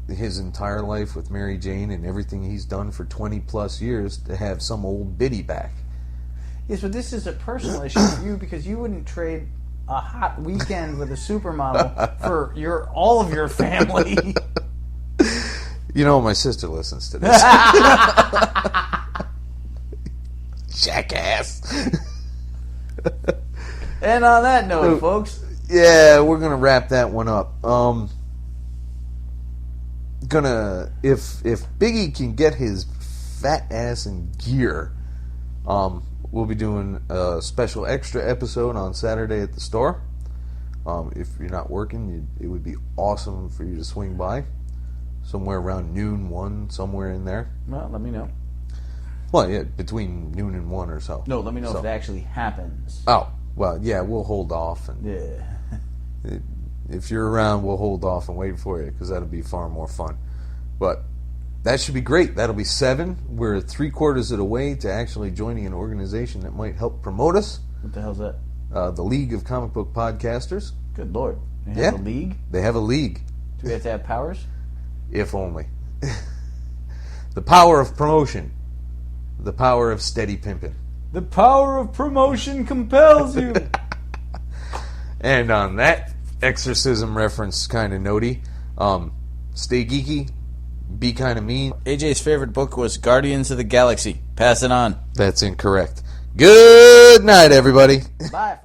his entire life with Mary Jane and everything he's done for 20 plus years to have some old biddy back. Yes, but this is a personal issue for you because you wouldn't trade a hot weekend with a supermodel for all of your family. You know, my sister listens to this. Jackass. And on that note, folks, Yeah, we're gonna wrap that one up. If Biggie can get his fat ass in gear, we'll be doing a special extra episode on Saturday at the store. If you're not working, it would be awesome for you to swing by somewhere around noon, 1, somewhere in there. well, let me know. Well, yeah, between noon and 1 or so. No, let me know if it actually happens. Oh, Well, yeah, we'll hold off. And Yeah. if you're around, we'll hold off and wait for you, because that'll be far more fun. But that should be great. That'll be 7. We're 3/4 of the way to actually joining an organization that might help promote us. What the hell's that? The League of Comic Book Podcasters. Good Lord. They have a league? They have a league. Do we have to have powers? If only. The power of promotion. The power of steady pimping. The power of promotion compels you. And on that exorcism reference kind of notey, stay geeky, be kind of mean. AJ's favorite book was Guardians of the Galaxy. Pass it on. That's incorrect. Good night, everybody. Bye.